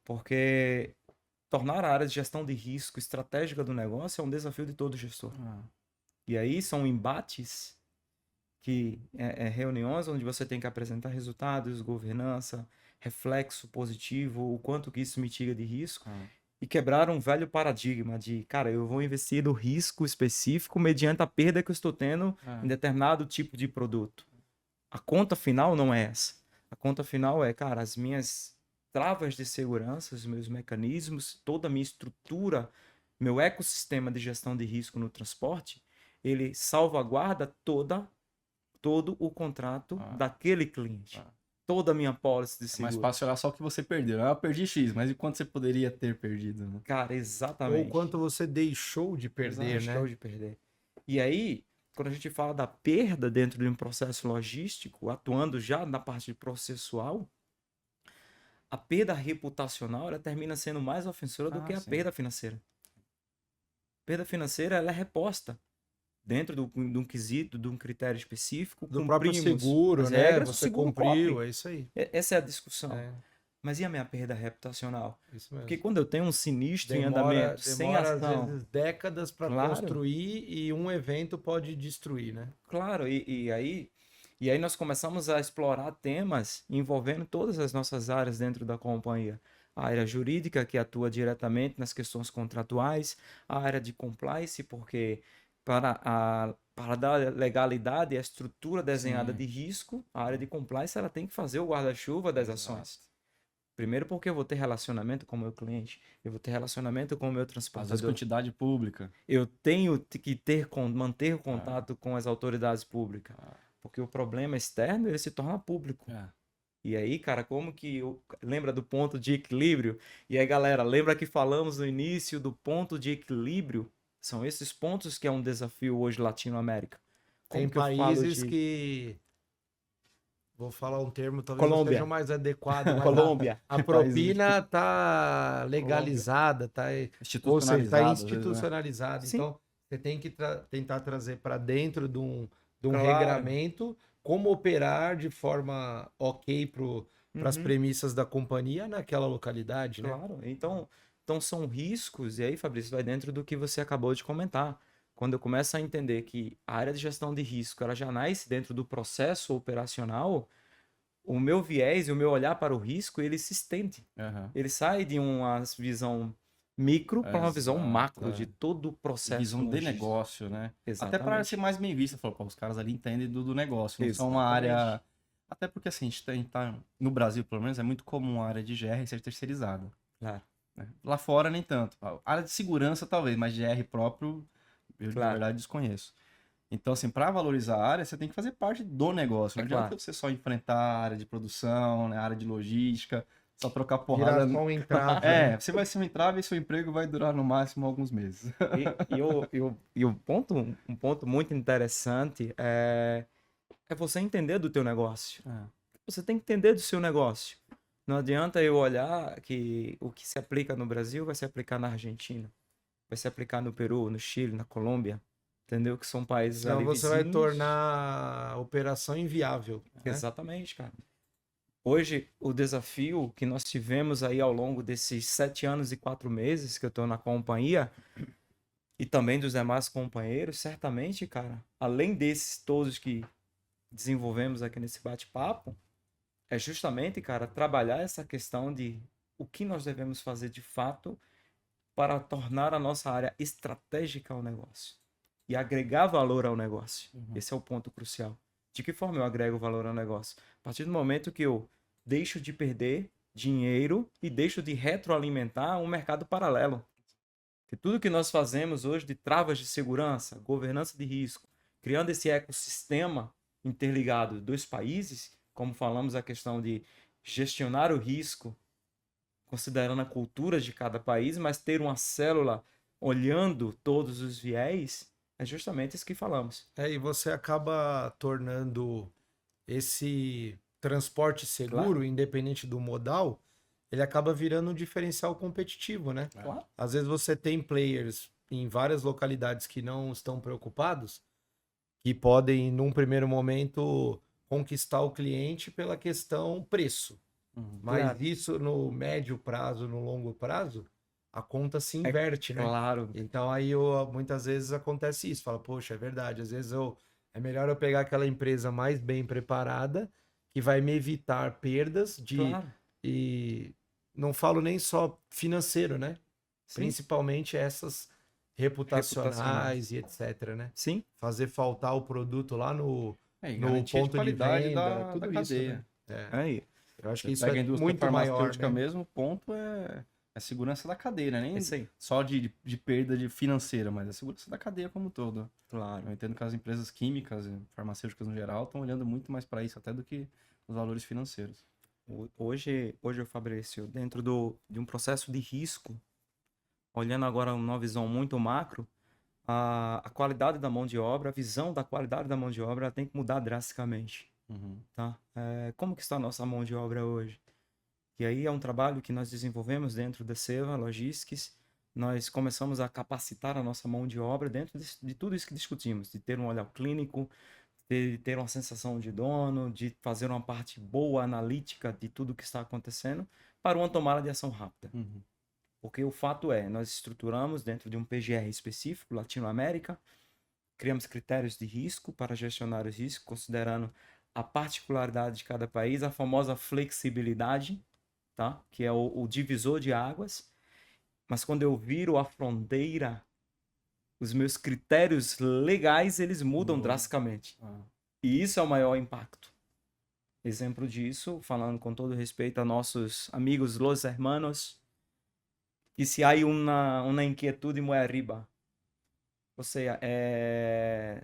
porque tornar a área de gestão de risco estratégica do negócio é um desafio de todo gestor. E aí são embates que reuniões onde você tem que apresentar resultados, governança, reflexo positivo, o quanto que isso mitiga de risco, e quebrar um velho paradigma de, cara, eu vou investir no risco específico mediante a perda que eu estou tendo em determinado tipo de produto. A conta final não é essa. A conta final é, cara, as minhas travas de segurança, os meus mecanismos, toda a minha estrutura, meu ecossistema de gestão de risco no transporte, ele salvaguarda todo o contrato daquele cliente. Toda a minha pólice de seguro. É mais fácil olhar só o que você perdeu. Eu perdi X, mas e quanto você poderia ter perdido? Né? Cara, exatamente. Ou quanto você deixou de perder, né? Deixou de perder. E aí, quando a gente fala da perda dentro de um processo logístico, atuando já na parte processual, a perda reputacional ela termina sendo mais ofensora do que a perda financeira. Perda financeira ela é reposta dentro de um quesito, de um critério específico. Do próprio seguro, né? Regras, você seguro cumpriu, cobre. É isso aí. Essa é a discussão. Mas e a minha perda reputacional? Isso mesmo. Porque quando eu tenho um sinistro em andamento, sem ação... às vezes, décadas para construir e um evento pode destruir, né? Claro, e aí nós começamos a explorar temas envolvendo todas as nossas áreas dentro da companhia. A área jurídica, que atua diretamente nas questões contratuais, a área de compliance, porque para dar legalidade e a estrutura desenhada de risco, a área de compliance ela tem que fazer o guarda-chuva das ações. Primeiro porque eu vou ter relacionamento com o meu cliente, eu vou ter relacionamento com o meu transportador. Às vezes quantidade pública. Eu tenho que manter o contato com as autoridades públicas, porque o problema externo ele se torna público. E aí, cara, como que lembra do ponto de equilíbrio? E aí, galera, lembra que falamos no início do ponto de equilíbrio? São esses pontos que é um desafio hoje Latinoamérica. Tem Como que eu falo países de que, vou falar um termo, talvez não seja o Colômbia? mais adequado, mas Colômbia. a Países propina tá Colômbia. legalizada, ou seja, está institucionalizados, às vezes, né? institucionalizada. Sim, Então, você tem que tentar trazer para dentro de um claro. regramento como operar de forma ok para as Uhum. premissas da companhia naquela localidade, né? Claro. Então são riscos, e aí, Fabrício, vai dentro do que você acabou de comentar. Quando eu começo a entender que a área de gestão de risco ela já nasce dentro do processo operacional, o meu viés e o meu olhar para o risco, ele se estende. Aham. Ele sai de uma visão micro para uma visão Exato, macro de é. todo o processo Visão de logístico. negócio, né? Até para ser Exatamente. mais bem vista, falou, pô, os caras ali entendem do negócio, não são uma Exatamente. área. Até porque assim, a gente tá, no Brasil, pelo menos, é muito comum a área de GR ser terceirizada, Claro, né? Lá fora, nem tanto. A área de segurança, talvez, mas GR próprio, eu de claro, verdade desconheço. Então, assim, para valorizar a área, você tem que fazer parte do negócio. é Não claro. adianta você só enfrentar a área de produção, né, a área de logística, só trocar Virar porrada. só um entrave, É, né? você vai ser um entrave e seu emprego vai durar no máximo alguns meses. E o ponto, um ponto muito interessante é você entender do teu negócio. Ah, Você tem que entender do seu negócio. Não adianta eu olhar que o que se aplica no Brasil vai se aplicar na Argentina, vai se aplicar no Peru, no Chile, na Colômbia, entendeu? Que são países Senão ali você vai vizinhos. tornar a operação inviável, né? Exatamente, cara. Hoje, o desafio que nós tivemos aí ao longo desses 7 anos e 4 meses que eu estou na companhia, e também dos demais companheiros, certamente, cara, além desses todos que desenvolvemos aqui nesse bate-papo, é justamente, cara, trabalhar essa questão de o que nós devemos fazer de fato para tornar a nossa área estratégica ao negócio e agregar valor ao negócio. uhum. Esse é o ponto crucial. De que forma eu agrego valor ao negócio? A partir do momento que eu deixo de perder dinheiro e deixo de retroalimentar um mercado paralelo. Que tudo que nós fazemos hoje de travas de segurança, governança de risco, criando esse ecossistema interligado dos países, como falamos a questão de gestionar o risco, considerando a cultura de cada país, mas ter uma célula olhando todos os viés, é justamente isso que falamos. E você acaba tornando esse transporte Claro, seguro, independente do modal, ele acaba virando um diferencial competitivo, né? claro. Às vezes você tem players em várias localidades que não estão preocupados, que podem, num primeiro momento, conquistar o cliente pela questão preço. Uhum. Mas Claro. isso no médio prazo, no longo prazo, a conta se É inverte, né? claro. Então aí muitas vezes acontece isso. Fala, poxa, é verdade. Às vezes é melhor eu pegar aquela empresa mais bem preparada, que vai me evitar perdas Claro. e não falo nem só financeiro, né? Sim. Principalmente essas reputacionais e etc, né? Sim. Fazer faltar o produto lá no E no garantia de ponto de qualidade venda, da tudo isso, né? cadeia. Aí. Eu acho Você que isso pega a é indústria muito maior, farmacêutica né? mesmo, o ponto é a segurança da cadeia, né? É Nem isso aí. só de perda de financeira, mas a segurança da cadeia como um todo. Claro. Eu entendo que as empresas químicas e farmacêuticas no geral estão olhando muito mais para isso até do que os valores financeiros. Hoje, Fabrício, dentro de um processo de risco, olhando agora numa visão muito macro, a qualidade da mão de obra, a visão da qualidade da mão de obra ela tem que mudar drasticamente, Uhum. tá? Como que está a nossa mão de obra hoje? E aí é um trabalho que nós desenvolvemos dentro da Seva Logistics. Nós começamos a capacitar a nossa mão de obra dentro de tudo isso que discutimos, de ter um olhar clínico, de ter uma sensação de dono, de fazer uma parte boa, analítica de tudo que está acontecendo, para uma tomada de ação rápida. Uhum. Porque o fato é, nós estruturamos dentro de um PGR específico, Latinoamérica, criamos critérios de risco para gestionar os riscos, considerando a particularidade de cada país, a famosa flexibilidade, tá? Que é o divisor de águas. Mas quando eu viro a fronteira, os meus critérios legais, eles mudam Muda. drasticamente. Ah. E isso é o maior impacto. Exemplo disso, falando com todo respeito a nossos amigos los hermanos, e se há uma inquietude muy arriba. Ou seja,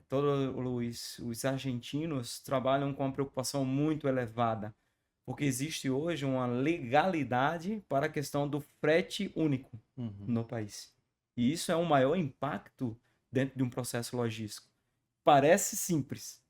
todos os argentinos trabalham com uma preocupação muito elevada, Porque existe hoje uma legalidade para a questão do frete único no país. E isso é um maior impacto dentro de um processo logístico. Parece simples,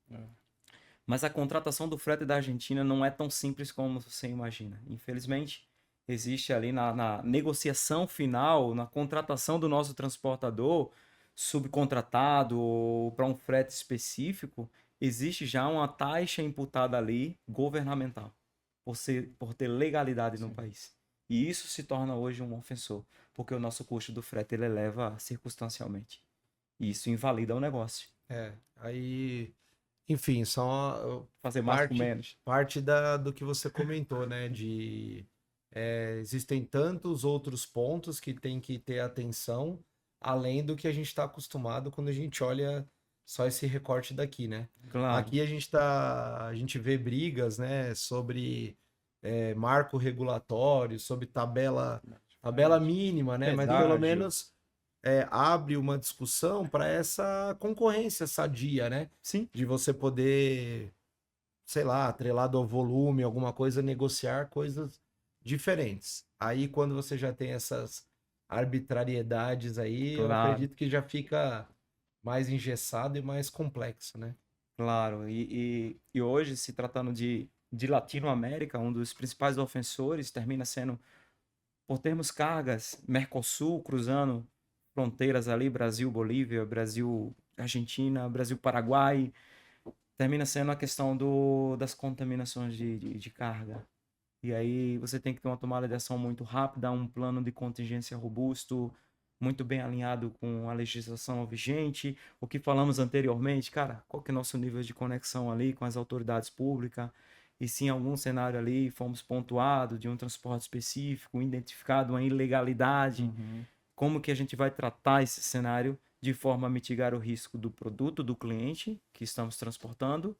mas a contratação do frete da Argentina não é tão simples como você imagina. Infelizmente, existe ali na negociação final, na contratação do nosso transportador subcontratado ou para um frete específico, existe já uma taxa imputada ali governamental por ter legalidade no país. E isso se torna hoje um ofensor, porque o nosso custo do frete ele eleva circunstancialmente. E isso invalida o negócio. Aí, enfim, só Fazer mais com menos. parte do que você comentou, né? Existem tantos outros pontos que tem que ter atenção, além do que a gente está acostumado quando a gente olha só esse recorte daqui, né? Claro. Aqui a gente vê brigas, né, sobre marco regulatório, sobre tabela mínima, né? Mas pelo menos abre uma discussão para essa concorrência sadia, né? Sim. De você poder, sei lá, atrelado ao volume, alguma coisa, negociar coisas diferentes. Aí quando você já tem essas arbitrariedades aí, eu acredito que já fica mais engessado e mais complexo, né? Claro, e hoje, se tratando de Latinoamérica, um dos principais ofensores termina sendo, por termos cargas, Mercosul cruzando fronteiras ali, Brasil, Bolívia, Brasil, Argentina, Brasil, Paraguai, termina sendo a questão das contaminações de carga. E aí você tem que ter uma tomada de ação muito rápida, um plano de contingência robusto, muito bem alinhado com a legislação vigente. O que falamos anteriormente, cara, qual que é o nosso nível de conexão ali com as autoridades públicas? E se em algum cenário ali fomos pontuados de um transporte específico, identificado uma ilegalidade, como que a gente vai tratar esse cenário de forma a mitigar o risco do produto, do cliente que estamos transportando,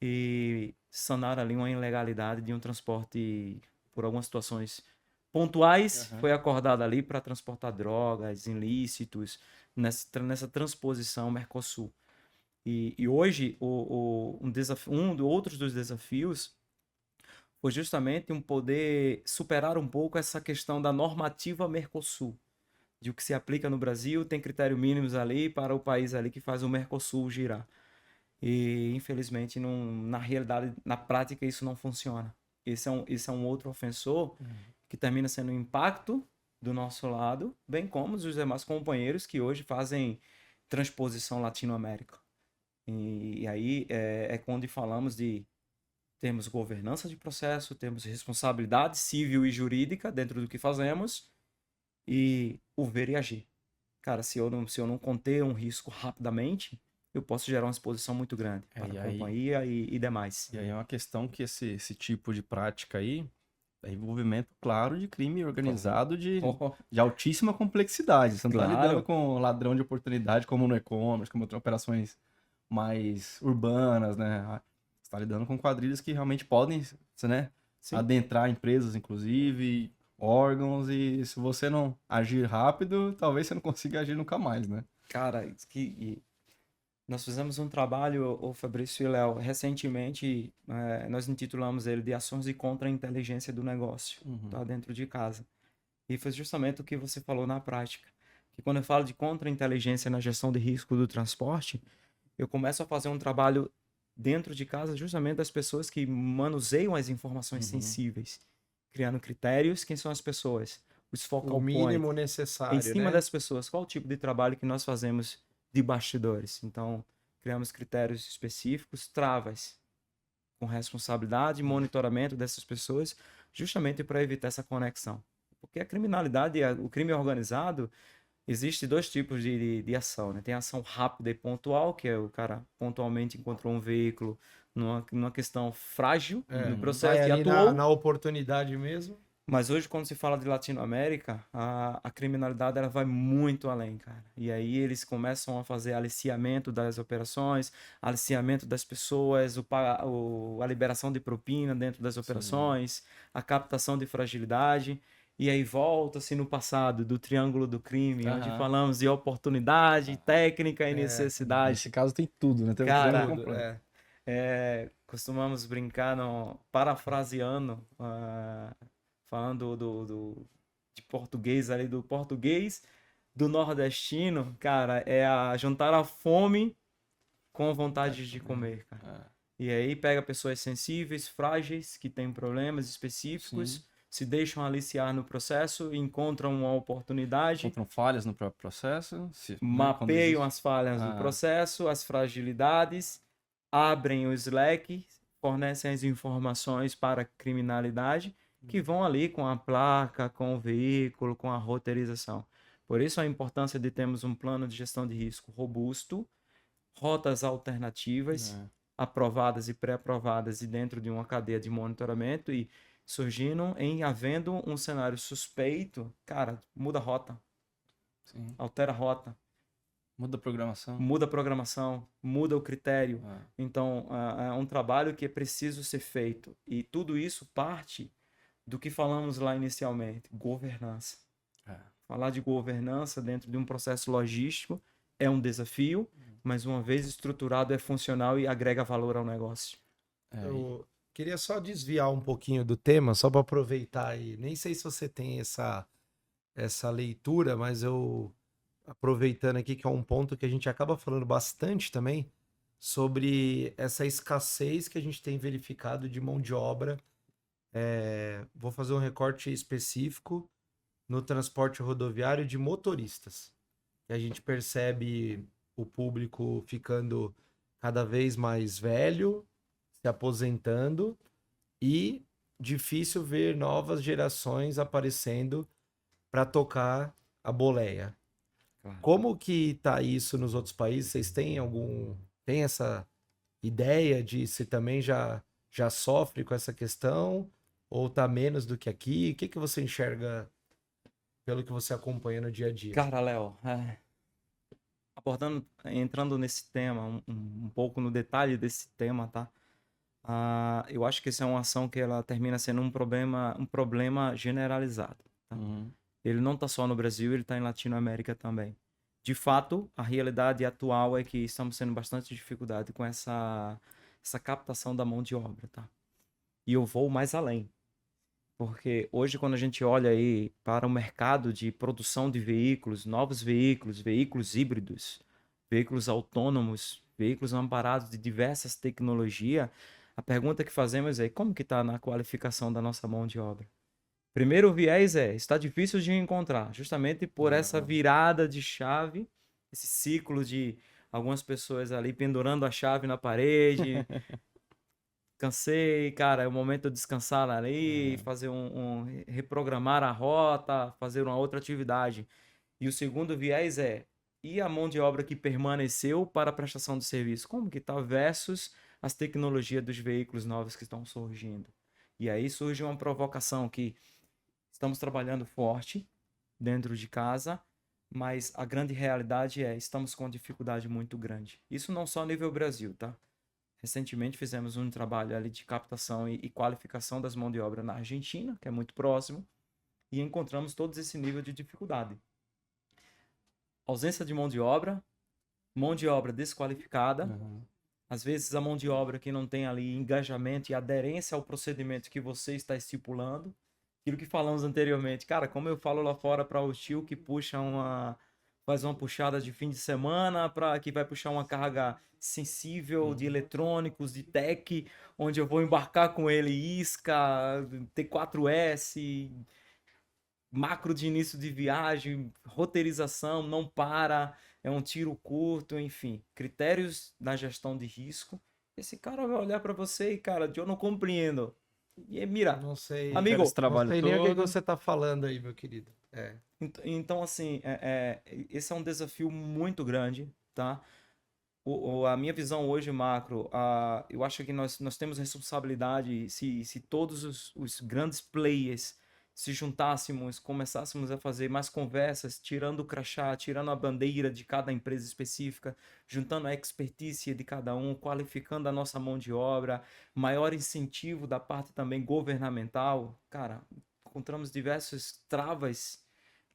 e sanar ali uma ilegalidade de um transporte por algumas situações pontuais, foi acordado ali para transportar drogas, ilícitos, nessa transposição Mercosul. E hoje, outros dos desafios foi justamente poder superar um pouco essa questão da normativa Mercosul, de o que se aplica no Brasil, tem critérios mínimos ali para o país ali que faz o Mercosul girar. E, infelizmente, na realidade, na prática, isso não funciona. Esse é um outro ofensor que termina sendo um impacto do nosso lado, bem como os demais companheiros que hoje fazem transposição Latinoamérica. E aí é quando falamos temos governança de processo, temos responsabilidade civil e jurídica dentro do que fazemos e o ver e agir. Cara, se eu não conter um risco rapidamente, eu posso gerar uma exposição muito grande para a companhia e demais. E aí é uma questão que esse tipo de prática aí é envolvimento, claro, de crime organizado de altíssima complexidade. Você não está lidando com ladrão de oportunidade como no e-commerce, como outras operações mais urbanas, né? Você está lidando com quadrilhas que realmente podem, né, adentrar empresas, inclusive, órgãos, e se você não agir rápido, talvez você não consiga agir nunca mais, né? Cara, nós fizemos um trabalho, o Fabrício e o Léo, recentemente, nós intitulamos ele de Ações de Contra-Inteligência do Negócio, tá, dentro de casa. E foi justamente o que você falou na prática. Que quando eu falo de contra-inteligência na gestão de risco do transporte, eu começo a fazer um trabalho dentro de casa justamente das pessoas que manuseiam as informações sensíveis, criando critérios, quem são as pessoas, os focal o mínimo point, necessário, em cima né? das pessoas, qual o tipo de trabalho que nós fazemos de bastidores. Então, criamos critérios específicos, travas, com responsabilidade e monitoramento dessas pessoas, justamente para evitar essa conexão. Porque a criminalidade, o crime organizado, existe dois tipos de ação, né? Tem a ação rápida e pontual, que é o cara pontualmente encontrou um veículo numa questão frágil no processo e atuou. Na oportunidade mesmo. Mas hoje, quando se fala de Latinoamérica, a criminalidade ela vai muito além, cara. E aí eles começam a fazer aliciamento das operações, aliciamento das pessoas, a liberação de propina dentro das operações, a captação de fragilidade. E aí volta-se no passado do triângulo do crime, onde falamos de oportunidade, técnica e necessidade. Nesse caso tem tudo, né? Tem cara, um completo. Costumamos brincar, parafraseando, falando de português ali, do português do nordestino, cara, juntar a fome com a vontade de comer, cara. E aí pega pessoas sensíveis, frágeis, que têm problemas específicos, Sim. se deixam aliciar no processo, encontram uma oportunidade, Encontram falhas no próprio processo, né, quando mapeiam existe. as falhas do processo, as fragilidades, abrem o Slack, fornecem as informações para a criminalidade, que vão ali com a placa, com o veículo, com a roteirização. Por isso a importância de termos um plano de gestão de risco robusto, rotas alternativas, aprovadas e pré-aprovadas e dentro de uma cadeia de monitoramento e surgindo havendo um cenário suspeito, cara, muda a rota. Sim. Altera a rota. Muda a programação. Muda a programação, muda o critério. Então, é um trabalho que é preciso ser feito. E tudo isso parte do que falamos lá inicialmente, governança. Falar de governança dentro de um processo logístico é um desafio, mas uma vez estruturado é funcional e agrega valor ao negócio. Eu queria só desviar um pouquinho do tema, só para aproveitar aí. Nem sei se você tem essa leitura, mas eu aproveitando aqui que é um ponto que a gente acaba falando bastante também sobre essa escassez que a gente tem verificado de mão de obra. Vou fazer um recorte específico no transporte rodoviário de motoristas. E a gente percebe o público ficando cada vez mais velho, se aposentando e difícil ver novas gerações aparecendo para tocar a boleia. Claro. Como que tá isso nos outros países? Vocês têm essa ideia de se também já sofre com essa questão ou tá menos do que aqui? O que que você enxerga pelo que você acompanha no dia a dia? Cara, Léo, entrando nesse tema, um pouco no detalhe desse tema, tá? Eu acho que essa é uma ação que ela termina sendo um problema generalizado. Tá? Ele não está só no Brasil, ele está em Latinoamérica também. De fato, a realidade atual é que estamos tendo bastante dificuldade com essa captação da mão de obra, tá? E eu vou mais além. Porque hoje, quando a gente olha aí para o mercado de produção de veículos, novos veículos, veículos híbridos, veículos autônomos, veículos amparados de diversas tecnologias, a pergunta que fazemos é como que está na qualificação da nossa mão de obra? Primeiro viés está difícil de encontrar, justamente por essa virada de chave, esse ciclo de algumas pessoas ali pendurando a chave na parede. Cansei, cara, é o momento de descansar ali, fazer reprogramar a rota, fazer uma outra atividade. E o segundo viés e a mão de obra que permaneceu para a prestação de serviço? Como que está versus as tecnologias dos veículos novos que estão surgindo? E aí surge uma provocação que estamos trabalhando forte dentro de casa, mas a grande realidade estamos com uma dificuldade muito grande. Isso não só a nível Brasil, tá? Recentemente fizemos um trabalho ali de captação e qualificação das mãos de obra na Argentina, que é muito próximo, e encontramos todos esse nível de dificuldade. Ausência de mão de obra desqualificada, às vezes a mão de obra que não tem ali engajamento e aderência ao procedimento que você está estipulando, aquilo que falamos anteriormente. Cara, como eu falo lá fora para o tio que faz uma puxada de fim de semana, que vai puxar uma carga sensível de eletrônicos, de tech, onde eu vou embarcar com ele isca, T4S, macro de início de viagem, roteirização, não para, é um tiro curto, enfim, critérios da gestão de risco. Esse cara vai olhar para você e, cara, eu não compreendo. E mira, Não sei, amigo, não sei nem o que você tá falando aí, meu querido. Então, assim, esse é um desafio muito grande, tá? A minha visão hoje, macro, eu acho que nós temos responsabilidade se todos os grandes players se juntássemos, começássemos a fazer mais conversas, tirando o crachá, tirando a bandeira de cada empresa específica, juntando a expertise de cada um, qualificando a nossa mão de obra, maior incentivo da parte também governamental. Cara, encontramos diversas travas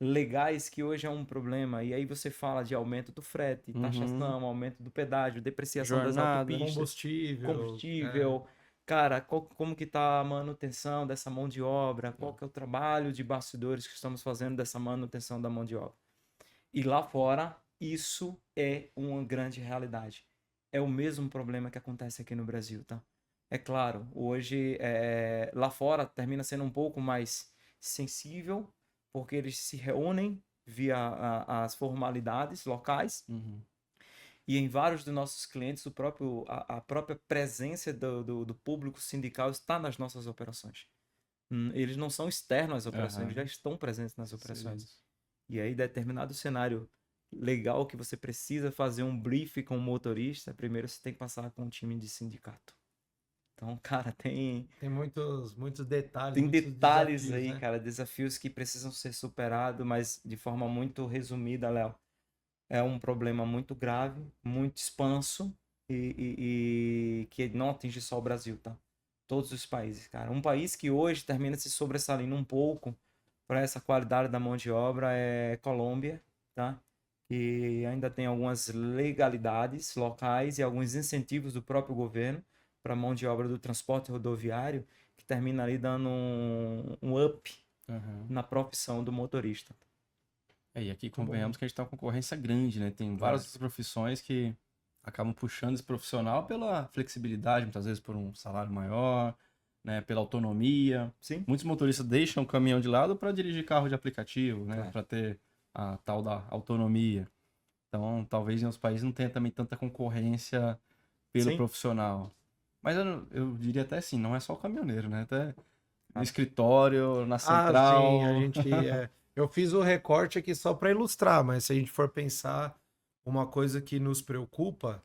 legais que hoje é um problema. E aí você fala de aumento do frete, taxação, aumento do pedágio, depreciação das Jornada, autopistas, combustível. Cara, como que tá a manutenção dessa mão de obra? Qual que é o trabalho de bastidores que estamos fazendo dessa manutenção da mão de obra? E lá fora, isso é uma grande realidade. É o mesmo problema que acontece aqui no Brasil, tá? É claro, hoje lá fora termina sendo um pouco mais sensível, porque eles se reúnem via as formalidades locais. E em vários dos nossos clientes, a própria presença do público sindical está nas nossas operações. Eles não são externos às operações, eles já estão presentes nas operações. Sim. E aí, determinado cenário legal que você precisa fazer um brief com o motorista, primeiro você tem que passar com um time de sindicato. Então, cara, tem muitos detalhes. Tem detalhes aí, né? Cara, desafios que precisam ser superados, mas de forma muito resumida, Léo. É um problema muito grave, muito expanso e que não atinge só o Brasil, tá? Todos os países, cara. Um país que hoje termina se sobressaindo um pouco para essa qualidade da mão de obra é Colômbia, tá? Que ainda tem algumas legalidades locais e alguns incentivos do próprio governo para a mão de obra do transporte rodoviário que termina ali dando um up na profissão do motorista. E aqui convenhamos que a gente tem uma concorrência grande, né? Tem várias outras profissões que acabam puxando esse profissional pela flexibilidade, muitas vezes por um salário maior, né? Pela autonomia. Sim. Muitos motoristas deixam o caminhão de lado para dirigir carro de aplicativo, né? Para ter a tal da autonomia. Então, talvez em outros países não tenha também tanta concorrência pelo profissional. Mas eu diria até assim, não é só o caminhoneiro, né? Até no escritório, na central. Sim, a gente... Eu fiz o recorte aqui só para ilustrar, mas se a gente for pensar uma coisa que nos preocupa,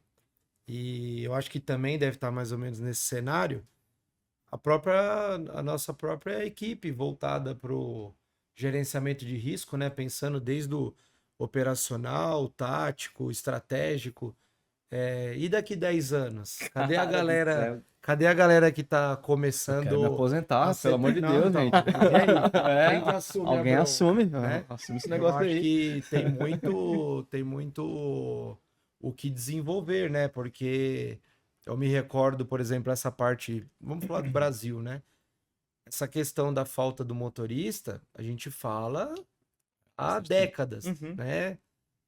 e eu acho que também deve estar mais ou menos nesse cenário, a nossa própria equipe voltada para o gerenciamento de risco, né? Pensando desde o operacional, tático, estratégico. E daqui 10 anos? Cadê a galera? Cadê a galera que tá começando? Eu quero me aposentar, pelo amor de Deus, gente. Quem que assume alguém assume, né? Assume esse negócio aí. Eu acho que tem muito o que desenvolver, né? Porque eu me recordo, por exemplo, essa parte, vamos falar do Brasil, né? Essa questão da falta do motorista, a gente fala há décadas, né?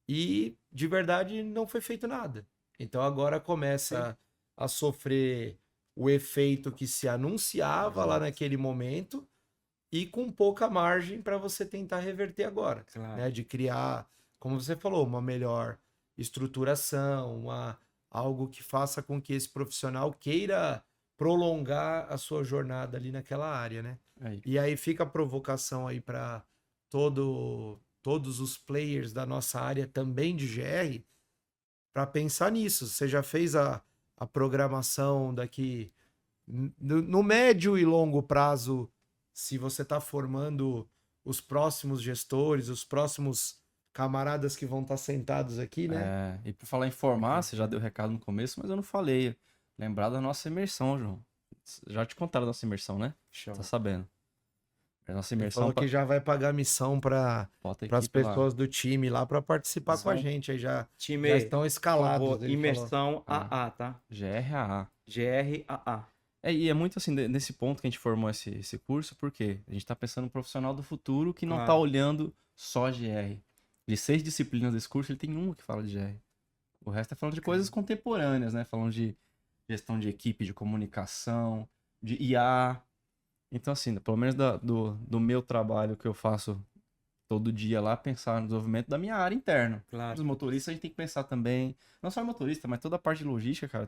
E de verdade não foi feito nada. Então agora começa a sofrer o efeito que se anunciava lá naquele momento e com pouca margem para você tentar reverter agora. Né? De criar, como você falou, uma melhor estruturação, algo que faça com que esse profissional queira prolongar a sua jornada ali naquela área, né? E aí fica a provocação aí para todos os players da nossa área também de GR para pensar nisso. Você já fez a programação daqui no médio e longo prazo, se você está formando os próximos gestores, os próximos camaradas que vão estar sentados aqui, né? E por falar em formar, você já deu recado no começo, mas eu não falei. Lembrar da nossa imersão, João. Já te contaram da nossa imersão, né? Show. Tá sabendo. A nossa imersão. Falou que já vai pagar missão para as pessoas do time lá para participar com a gente. Aí já estão escalados. Favor, imersão AA, tá? GRAA. GRAA. E é muito assim, nesse ponto que a gente formou esse curso, porque a gente tá pensando no profissional do futuro que não tá olhando só GR. De 6 disciplinas desse curso, ele tem uma que fala de GR. O resto é falando de coisas contemporâneas, né? Falando de gestão de equipe, de comunicação, de IA. Então, assim, pelo menos do meu trabalho que eu faço todo dia lá, pensar no desenvolvimento da minha área interna. Os motoristas, a gente tem que pensar também, não só o motorista, mas toda a parte de logística, cara,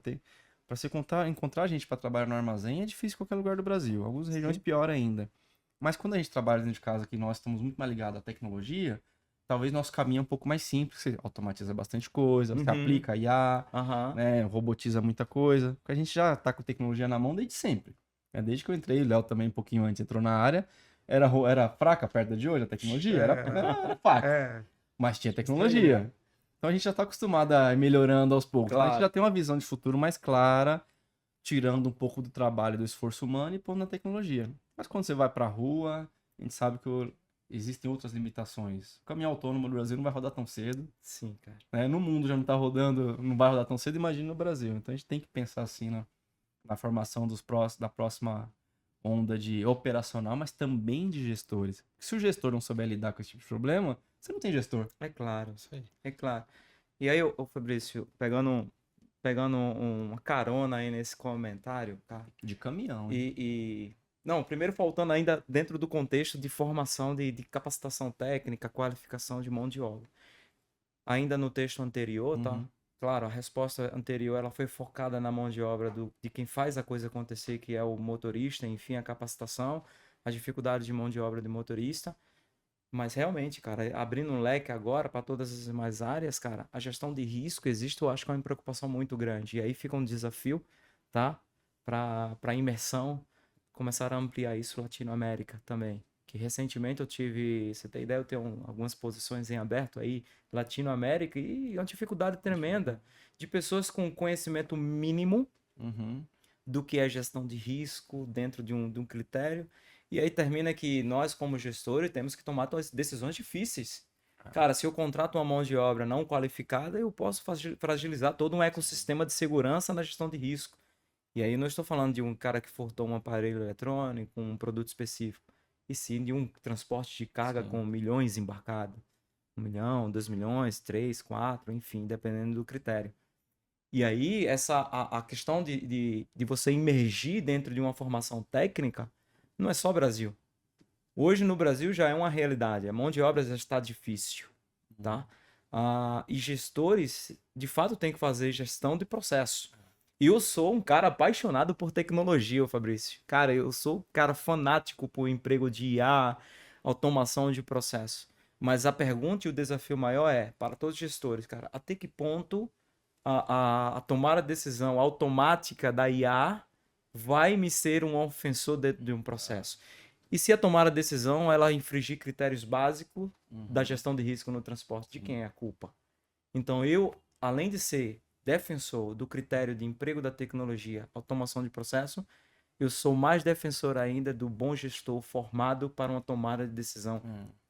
para você encontrar gente para trabalhar no armazém é difícil em qualquer lugar do Brasil. Algumas regiões pior ainda. Mas quando a gente trabalha dentro de casa, que nós estamos muito mais ligados à tecnologia, talvez nosso caminho é um pouco mais simples. Você automatiza bastante coisa, você aplica IA, né, robotiza muita coisa. Porque a gente já tá com tecnologia na mão desde sempre. Desde que eu entrei, o Léo também um pouquinho antes entrou na área, era fraca perto de hoje a tecnologia? Era fraca. Mas tinha tecnologia. Então a gente já tá acostumado a ir melhorando aos poucos. Então a gente já tem uma visão de futuro mais clara, tirando um pouco do trabalho, do esforço humano e pondo na tecnologia. Mas quando você vai pra rua, a gente sabe que existem outras limitações. O caminhão autônomo no Brasil não vai rodar tão cedo. Sim, cara. Né? No mundo já não tá rodando, não vai rodar tão cedo, imagina no Brasil. Então a gente tem que pensar assim na formação da próxima onda de operacional, mas também de gestores. Se o gestor não souber lidar com esse tipo de problema, você não tem gestor. É claro. Isso aí. É claro. E aí, ô Fabrício, pegando uma carona aí nesse comentário, cara. De caminhão. Hein? Não, primeiro faltando ainda dentro do contexto de formação de capacitação técnica, qualificação de mão de obra. Ainda no texto anterior, tá? Uhum. Claro, a resposta anterior ela foi focada na mão de obra de quem faz a coisa acontecer, que é o motorista, enfim, a capacitação, a dificuldade de mão de obra de motorista. Mas realmente, cara, abrindo um leque agora para todas as demais áreas, cara, a gestão de risco existe, eu acho que é uma preocupação muito grande. E aí fica um desafio, tá? Para imersão, começar a ampliar isso Latinoamérica também. Que recentemente eu tive, você tem ideia, eu tenho algumas posições em aberto aí, Latinoamérica, e uma dificuldade tremenda de pessoas com conhecimento mínimo Uhum. do que é gestão de risco dentro de um critério. E aí termina que nós, como gestores, temos que tomar decisões difíceis. Cara, se eu contrato uma mão de obra não qualificada, eu posso fragilizar todo um ecossistema de segurança na gestão de risco. E aí não estou falando de um cara que furtou um aparelho eletrônico, um produto específico, e sim de um transporte de carga com milhões embarcado. 1 milhão, 2 milhões, 3, 4, enfim, dependendo do critério. E aí, a questão de você imergir dentro de uma formação técnica não é só Brasil. Hoje no Brasil já é uma realidade. A mão de obra já está difícil, tá? E gestores, de fato, têm que fazer gestão de processo. E eu sou um cara apaixonado por tecnologia, Fabrício. Cara, eu sou um cara fanático por emprego de IA, automação de processo. Mas a pergunta e o desafio maior é, para todos os gestores, cara, até que ponto a tomar a decisão automática da IA vai me ser um ofensor dentro de um processo? E se a tomar a decisão, ela infringir critérios básicos da gestão de risco no transporte, de quem é a culpa? Então eu, além de ser defensor do critério de emprego da tecnologia, automação de processo, eu sou mais defensor ainda do bom gestor formado para uma tomada de decisão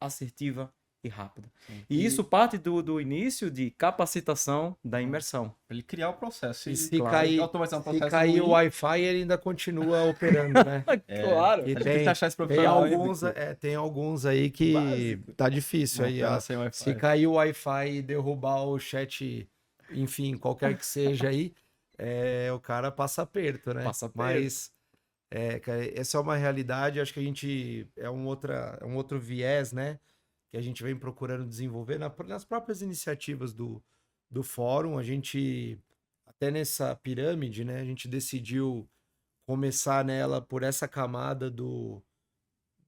assertiva e rápida. E isso parte do início de capacitação da imersão. Pra ele criar o processo. E se claro, cair, automatizar um se processo cair o ruim, Wi-Fi, ele ainda continua operando, né? Claro. E a gente tem que achar esse tem profissional aí, alguns, Vitor. tem alguns aí que Básico. tá difícil Não aí. opera Ó. sem Wi-Fi. Se cair o Wi-Fi e derrubar o chat, enfim, qualquer que seja aí, o cara passa aperto, né? Passa aperto. Mas cara, essa é uma realidade, acho que a gente é um outro viés, né? Que a gente vem procurando desenvolver nas próprias iniciativas do fórum. A gente, até nessa pirâmide, né? A gente decidiu começar nela por essa camada do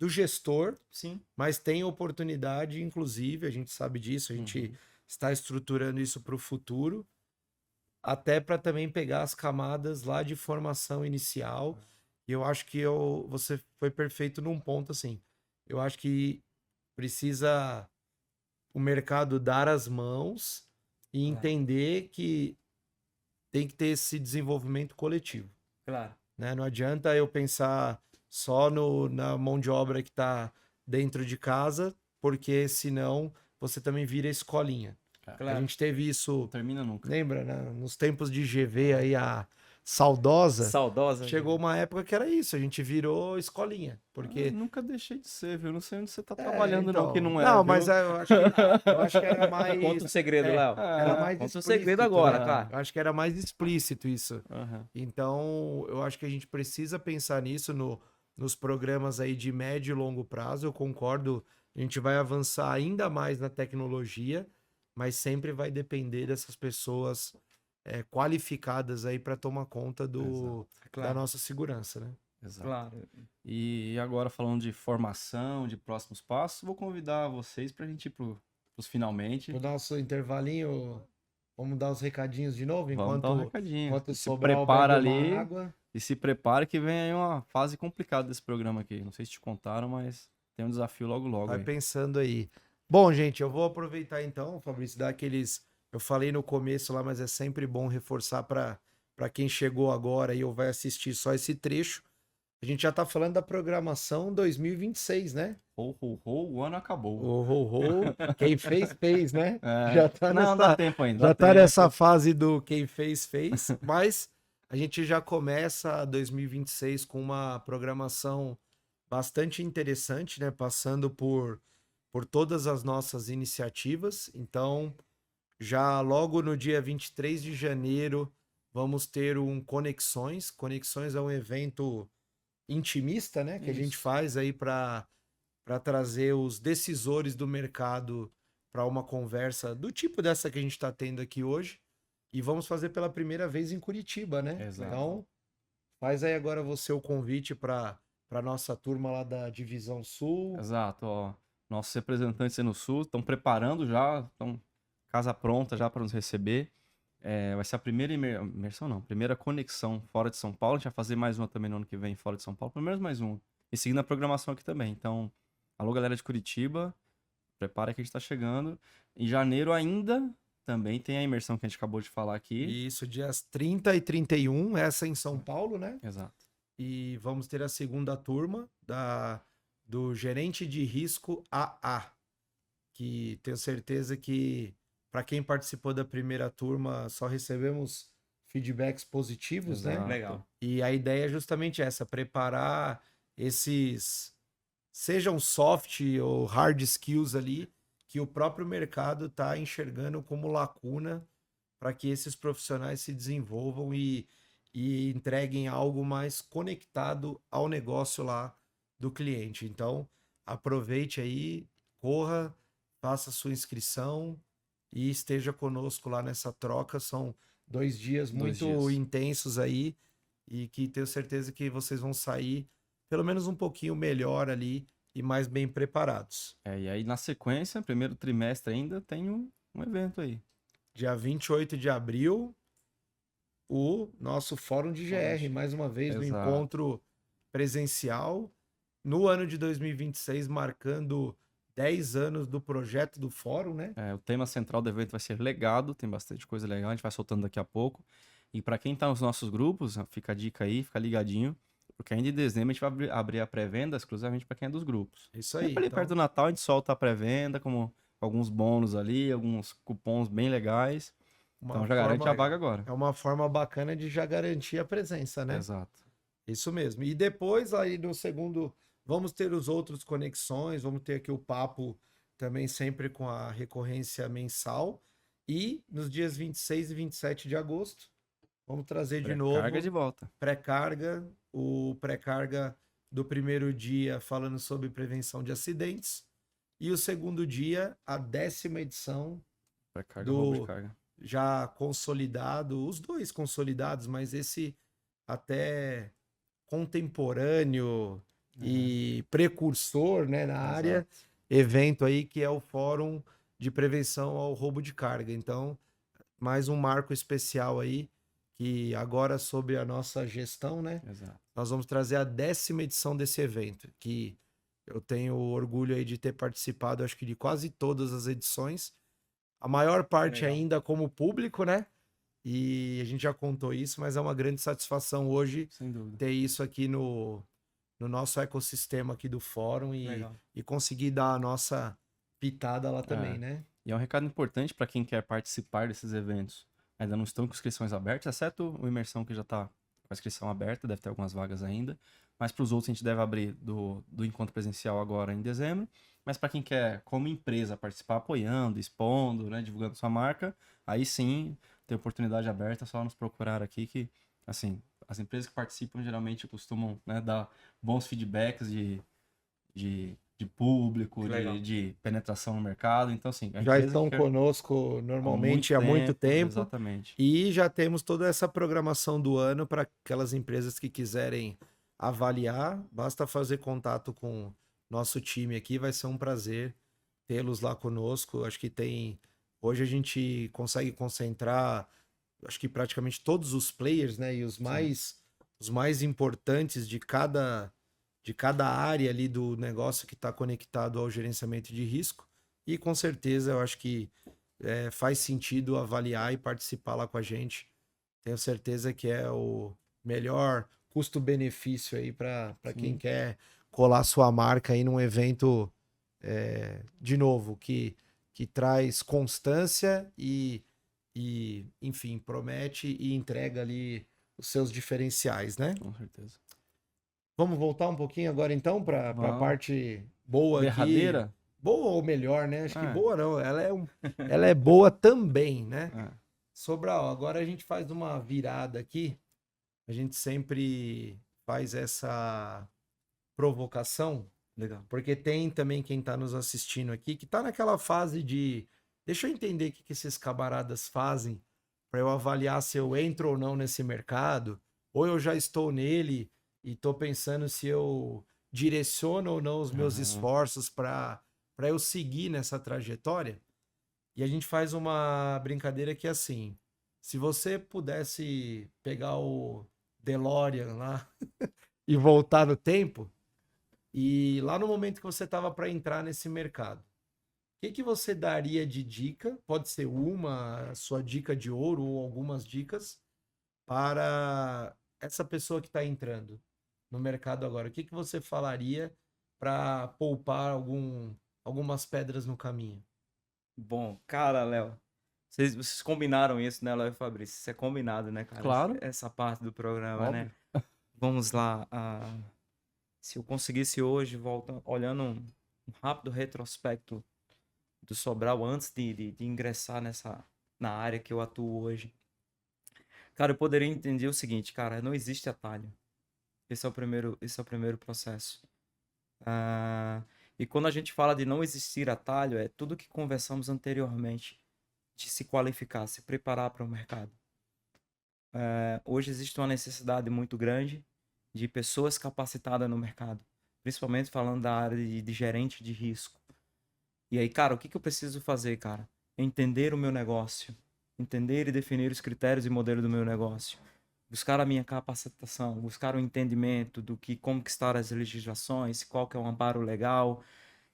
gestor, Sim. mas tem oportunidade, inclusive, a gente sabe disso, a gente está estruturando isso para o futuro, até para também pegar as camadas lá de formação inicial. E eu acho que você foi perfeito num ponto assim. Eu acho que precisa o mercado dar as mãos e entender que tem que ter esse desenvolvimento coletivo. Claro. Né? Não adianta eu pensar só na mão de obra que está dentro de casa, porque senão você também vira escolinha. Claro. A gente teve Não isso, termina nunca. lembra, né? Nos tempos de GV aí, a saudosa, Saudosa. chegou uma época que era isso, a gente virou escolinha, porque... Nunca deixei de ser, viu? Não sei onde você tá trabalhando, então, não, que não é. Não, viu? mas eu acho que era mais... Conta um segredo, Léo. Era mais Conta um explícito, segredo agora, né? cara. Eu acho que era mais explícito isso. Aham. Então, eu acho que a gente precisa pensar nisso nos programas aí de médio e longo prazo. Eu concordo, a gente vai avançar ainda mais na tecnologia, mas sempre vai depender dessas pessoas qualificadas aí para tomar conta da Claro. nossa segurança, né? Exato. Claro. E agora, falando de formação, de próximos passos, vou convidar vocês pra gente ir pros finalmente. No nosso intervalinho, vamos dar os recadinhos de novo, Vamos dar um enquanto recadinho. se Se sobrar, eu prepara bebo uma ali água. e se prepare que vem aí uma fase complicada desse programa aqui. Não sei se te contaram, mas tem um desafio logo logo Vai aí. pensando aí. Bom, gente, eu vou aproveitar então, Fabrício, dar aqueles... Eu falei no começo lá, mas é sempre bom reforçar para quem chegou agora e ou vai assistir só esse trecho. A gente já tá falando da programação 2026, né? O ano acabou. Quem fez, fez, né? É, Já tá não, dá tempo ainda. já dá tá nessa tempo. fase do quem fez, fez. Mas a gente já começa 2026 com uma programação bastante interessante, né? Passando por todas as nossas iniciativas. Então, já logo no dia 23 de janeiro, vamos ter um Conexões. Conexões é um evento intimista, né? Que a gente Isso. faz aí para trazer os decisores do mercado para uma conversa do tipo dessa que a gente está tendo aqui hoje. E vamos fazer pela primeira vez em Curitiba, né? Exato. Então, faz aí agora você o convite para nossa turma lá da Divisão Sul. Exato, ó. Nossos representantes aí no Sul estão preparando já, estão casa pronta já para nos receber. Vai ser a primeira imersão, não, primeira conexão fora de São Paulo. A gente vai fazer mais uma também no ano que vem fora de São Paulo, pelo menos mais uma. E seguindo a programação aqui também. Então, alô galera de Curitiba, prepara que a gente está chegando. Em janeiro ainda também tem a imersão que a gente acabou de falar aqui. Isso, dias 30 e 31, essa em São Paulo, né? Exato. E vamos ter a segunda turma do gerente de risco AA, que tenho certeza que para quem participou da primeira turma só recebemos feedbacks positivos, né? Exato. Legal. E a ideia é justamente essa, preparar esses, sejam soft ou hard skills ali, que o próprio mercado está enxergando como lacuna para que esses profissionais se desenvolvam e entreguem algo mais conectado ao negócio lá do cliente. Então, aproveite aí, corra, faça sua inscrição e esteja conosco lá nessa troca. São 2 dias muito dias. intensos aí e que tenho certeza que vocês vão sair pelo menos um pouquinho melhor ali e mais bem preparados. E aí na sequência, primeiro trimestre ainda, tem um evento aí. Dia 28 de abril, o nosso Fórum de GR, mais uma vez, no Exato. encontro presencial, no ano de 2026, marcando 10 anos do projeto do Fórum, né? O tema central do evento vai ser legado, tem bastante coisa legal, a gente vai soltando daqui a pouco. E para quem tá nos nossos grupos, fica a dica aí, fica ligadinho, porque ainda em dezembro a gente vai abrir a pré-venda exclusivamente para quem é dos grupos. Isso aí. Sempre ali perto do Natal a gente solta a pré-venda, como alguns bônus ali, alguns cupons bem legais. Então já garante a vaga agora. É uma forma bacana de já garantir a presença, né? Exato. Isso mesmo. E depois, aí no segundo, vamos ter os outros conexões, vamos ter aqui o papo também sempre com a recorrência mensal. E nos dias 26 e 27 de agosto, vamos trazer de novo Carga de volta. pré-carga, o pré-carga do primeiro dia falando sobre prevenção de acidentes. E o segundo dia, a 10ª edição Pré-carga, do roubo de carga. já consolidado, os dois consolidados, mas esse até contemporâneo e precursor, né, na área, evento aí que é o Fórum de Prevenção ao Roubo de Carga. Então, mais um marco especial aí, que agora sob a nossa gestão, né, Exato. nós vamos trazer a 10ª edição desse evento, que eu tenho orgulho aí de ter participado, acho que de quase todas as edições, a maior parte Legal. ainda como público, né? E a gente já contou isso, mas é uma grande satisfação hoje Sem dúvida. ter isso aqui no nosso ecossistema aqui do fórum e conseguir dar a nossa pitada lá também, né? E é um recado importante para quem quer participar desses eventos. Ainda não estão com inscrições abertas, exceto o Imersão que já está com a inscrição aberta, deve ter algumas vagas ainda. Mas para os outros a gente deve abrir do encontro presencial agora em dezembro. Mas para quem quer, como empresa, participar apoiando, expondo, né, divulgando sua marca, aí sim tem oportunidade aberta, é só nos procurar aqui que, assim, as empresas que participam geralmente costumam, né, dar bons feedbacks de público, de penetração no mercado. Então, assim, a Já empresa estão que conosco normalmente há muito tempo. Exatamente. E já temos toda essa programação do ano para aquelas empresas que quiserem avaliar. Basta fazer contato com nosso time aqui, vai ser um prazer tê-los lá conosco. Acho que tem. Hoje a gente consegue concentrar, acho que praticamente todos os players, né? E os mais importantes de cada área ali do negócio que está conectado ao gerenciamento de risco. E com certeza eu acho que faz sentido avaliar e participar lá com a gente. Tenho certeza que é o melhor custo-benefício aí para quem quer colar sua marca aí num evento, de novo, que traz constância e, enfim, promete e entrega ali os seus diferenciais, né? Com certeza. Vamos voltar um pouquinho agora então para a Vamos. parte boa aqui. Derradeira? Boa ou melhor, né? Acho que É. boa não, ela é boa também, né? É. Sobral, agora a gente faz uma virada aqui. A gente sempre faz essa provocação, Legal. porque tem também quem está nos assistindo aqui que está naquela fase de deixa eu entender o que esses camaradas fazem para eu avaliar se eu entro ou não nesse mercado, ou eu já estou nele e estou pensando se eu direciono ou não os meus esforços para eu seguir nessa trajetória. E a gente faz uma brincadeira que é assim, se você pudesse pegar o DeLorean lá e voltar no tempo, e lá no momento que você estava para entrar nesse mercado, o que você daria de dica? Pode ser uma, sua dica de ouro ou algumas dicas para essa pessoa que está entrando no mercado agora. O que você falaria para poupar algumas pedras no caminho? Bom, cara, Léo, vocês combinaram isso, né, Léo e Fabrício? Isso é combinado, né, cara? Claro. Essa parte do programa, né? Óbvio. Vamos lá. Se eu conseguisse hoje, olhando um rápido retrospecto do Sobral antes de ingressar na área que eu atuo hoje. Cara, eu poderia entender o seguinte, cara, não existe atalho. Esse é o primeiro processo. E quando a gente fala de não existir atalho, é tudo que conversamos anteriormente, de se qualificar, se preparar para o mercado. Hoje existe uma necessidade muito grande de pessoas capacitadas no mercado, principalmente falando da área de gerente de risco. E aí, cara, o que eu preciso fazer, cara? Entender o meu negócio, entender e definir os critérios e modelos do meu negócio, buscar a minha capacitação, buscar o entendimento do que conquistar as legislações, qual que é o amparo legal,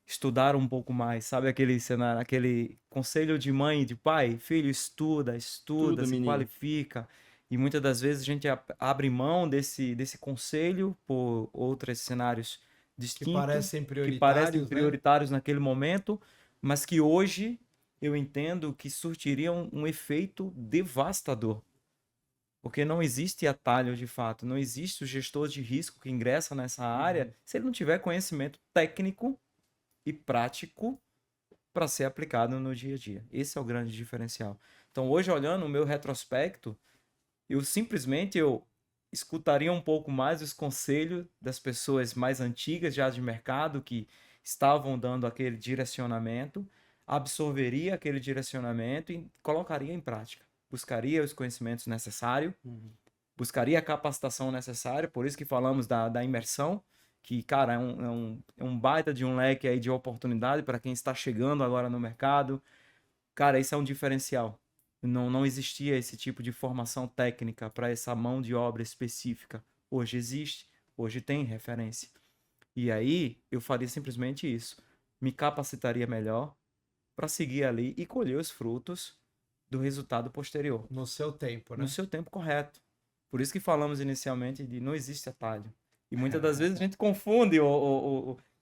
estudar um pouco mais, sabe aquele cenário, aquele conselho de mãe e de pai, filho, estuda, Tudo, se menino. qualifica. E muitas das vezes a gente abre mão desse conselho por outros cenários distintos, Que parecem prioritários naquele momento, mas que hoje eu entendo que surtiriam um efeito devastador. Porque não existe atalho de fato, não existe o gestor de risco que ingressa nessa área se ele não tiver conhecimento técnico e prático para ser aplicado no dia a dia. Esse é o grande diferencial. Então, hoje, olhando o meu retrospecto, eu escutaria um pouco mais os conselhos das pessoas mais antigas já de mercado que estavam dando aquele direcionamento, absorveria aquele direcionamento e colocaria em prática. Buscaria os conhecimentos necessários, buscaria a capacitação necessária, por isso que falamos da imersão, que, cara, é um baita de um leque aí de oportunidade para quem está chegando agora no mercado. Cara, isso é um diferencial. Não existia esse tipo de formação técnica para essa mão de obra específica. Hoje existe, hoje tem referência. E aí eu faria simplesmente isso. Me capacitaria melhor para seguir ali e colher os frutos do resultado posterior. No seu tempo, né? No seu tempo correto. Por isso que falamos inicialmente de não existe atalho. E muitas das vezes a gente confunde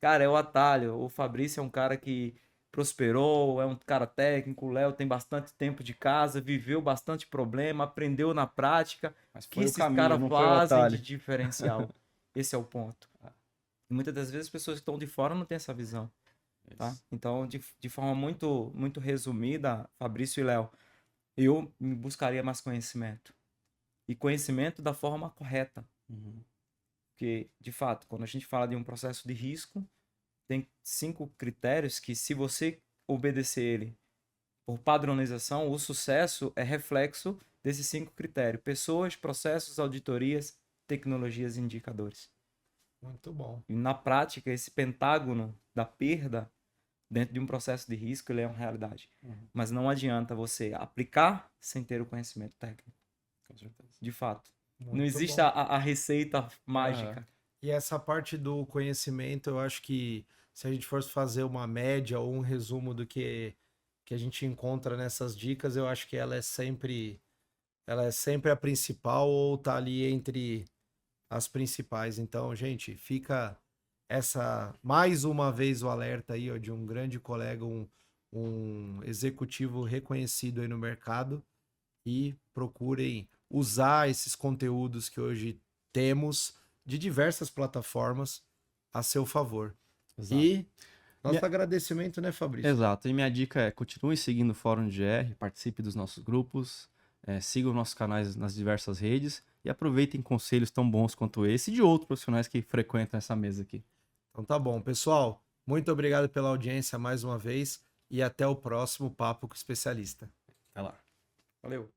cara, é o atalho. O Fabrício é um cara que prosperou, é um cara técnico, o Léo tem bastante tempo de casa, viveu bastante problema, aprendeu na prática. Mas O que foi o esses caminho, caras não foi o fazem de atalho. diferencial? Esse é o ponto. E muitas das vezes as pessoas que estão de fora não têm essa visão. Tá? Então, de forma muito, muito resumida, Fabrício e Léo, eu buscaria mais conhecimento. E conhecimento da forma correta. Porque, de fato, quando a gente fala de um processo de risco, tem 5 critérios que, se você obedecer ele por padronização, o sucesso é reflexo desses 5 critérios: pessoas, processos, auditorias, tecnologias e indicadores. Muito bom. E, na prática, esse pentágono da perda dentro de um processo de risco, ele é uma realidade. Mas não adianta você aplicar sem ter o conhecimento técnico. Com certeza. De fato. Muito Não existe bom. a receita mágica. E essa parte do conhecimento, eu acho que se a gente fosse fazer uma média ou um resumo do que a gente encontra nessas dicas, eu acho que ela é sempre a principal ou tá ali entre as principais. Então, gente, fica mais uma vez o alerta aí, ó, de um grande colega, um executivo reconhecido aí no mercado, e procurem usar esses conteúdos que hoje temos de diversas plataformas a seu favor. Exato. E nosso agradecimento, né, Fabrício? Exato. E minha dica é: continue seguindo o Fórum de GR, participe dos nossos grupos, sigam nossos canais nas diversas redes e aproveitem conselhos tão bons quanto esse e de outros profissionais que frequentam essa mesa aqui. Então tá bom, pessoal. Muito obrigado pela audiência mais uma vez e até o próximo Papo com o Especialista. Até lá. Valeu.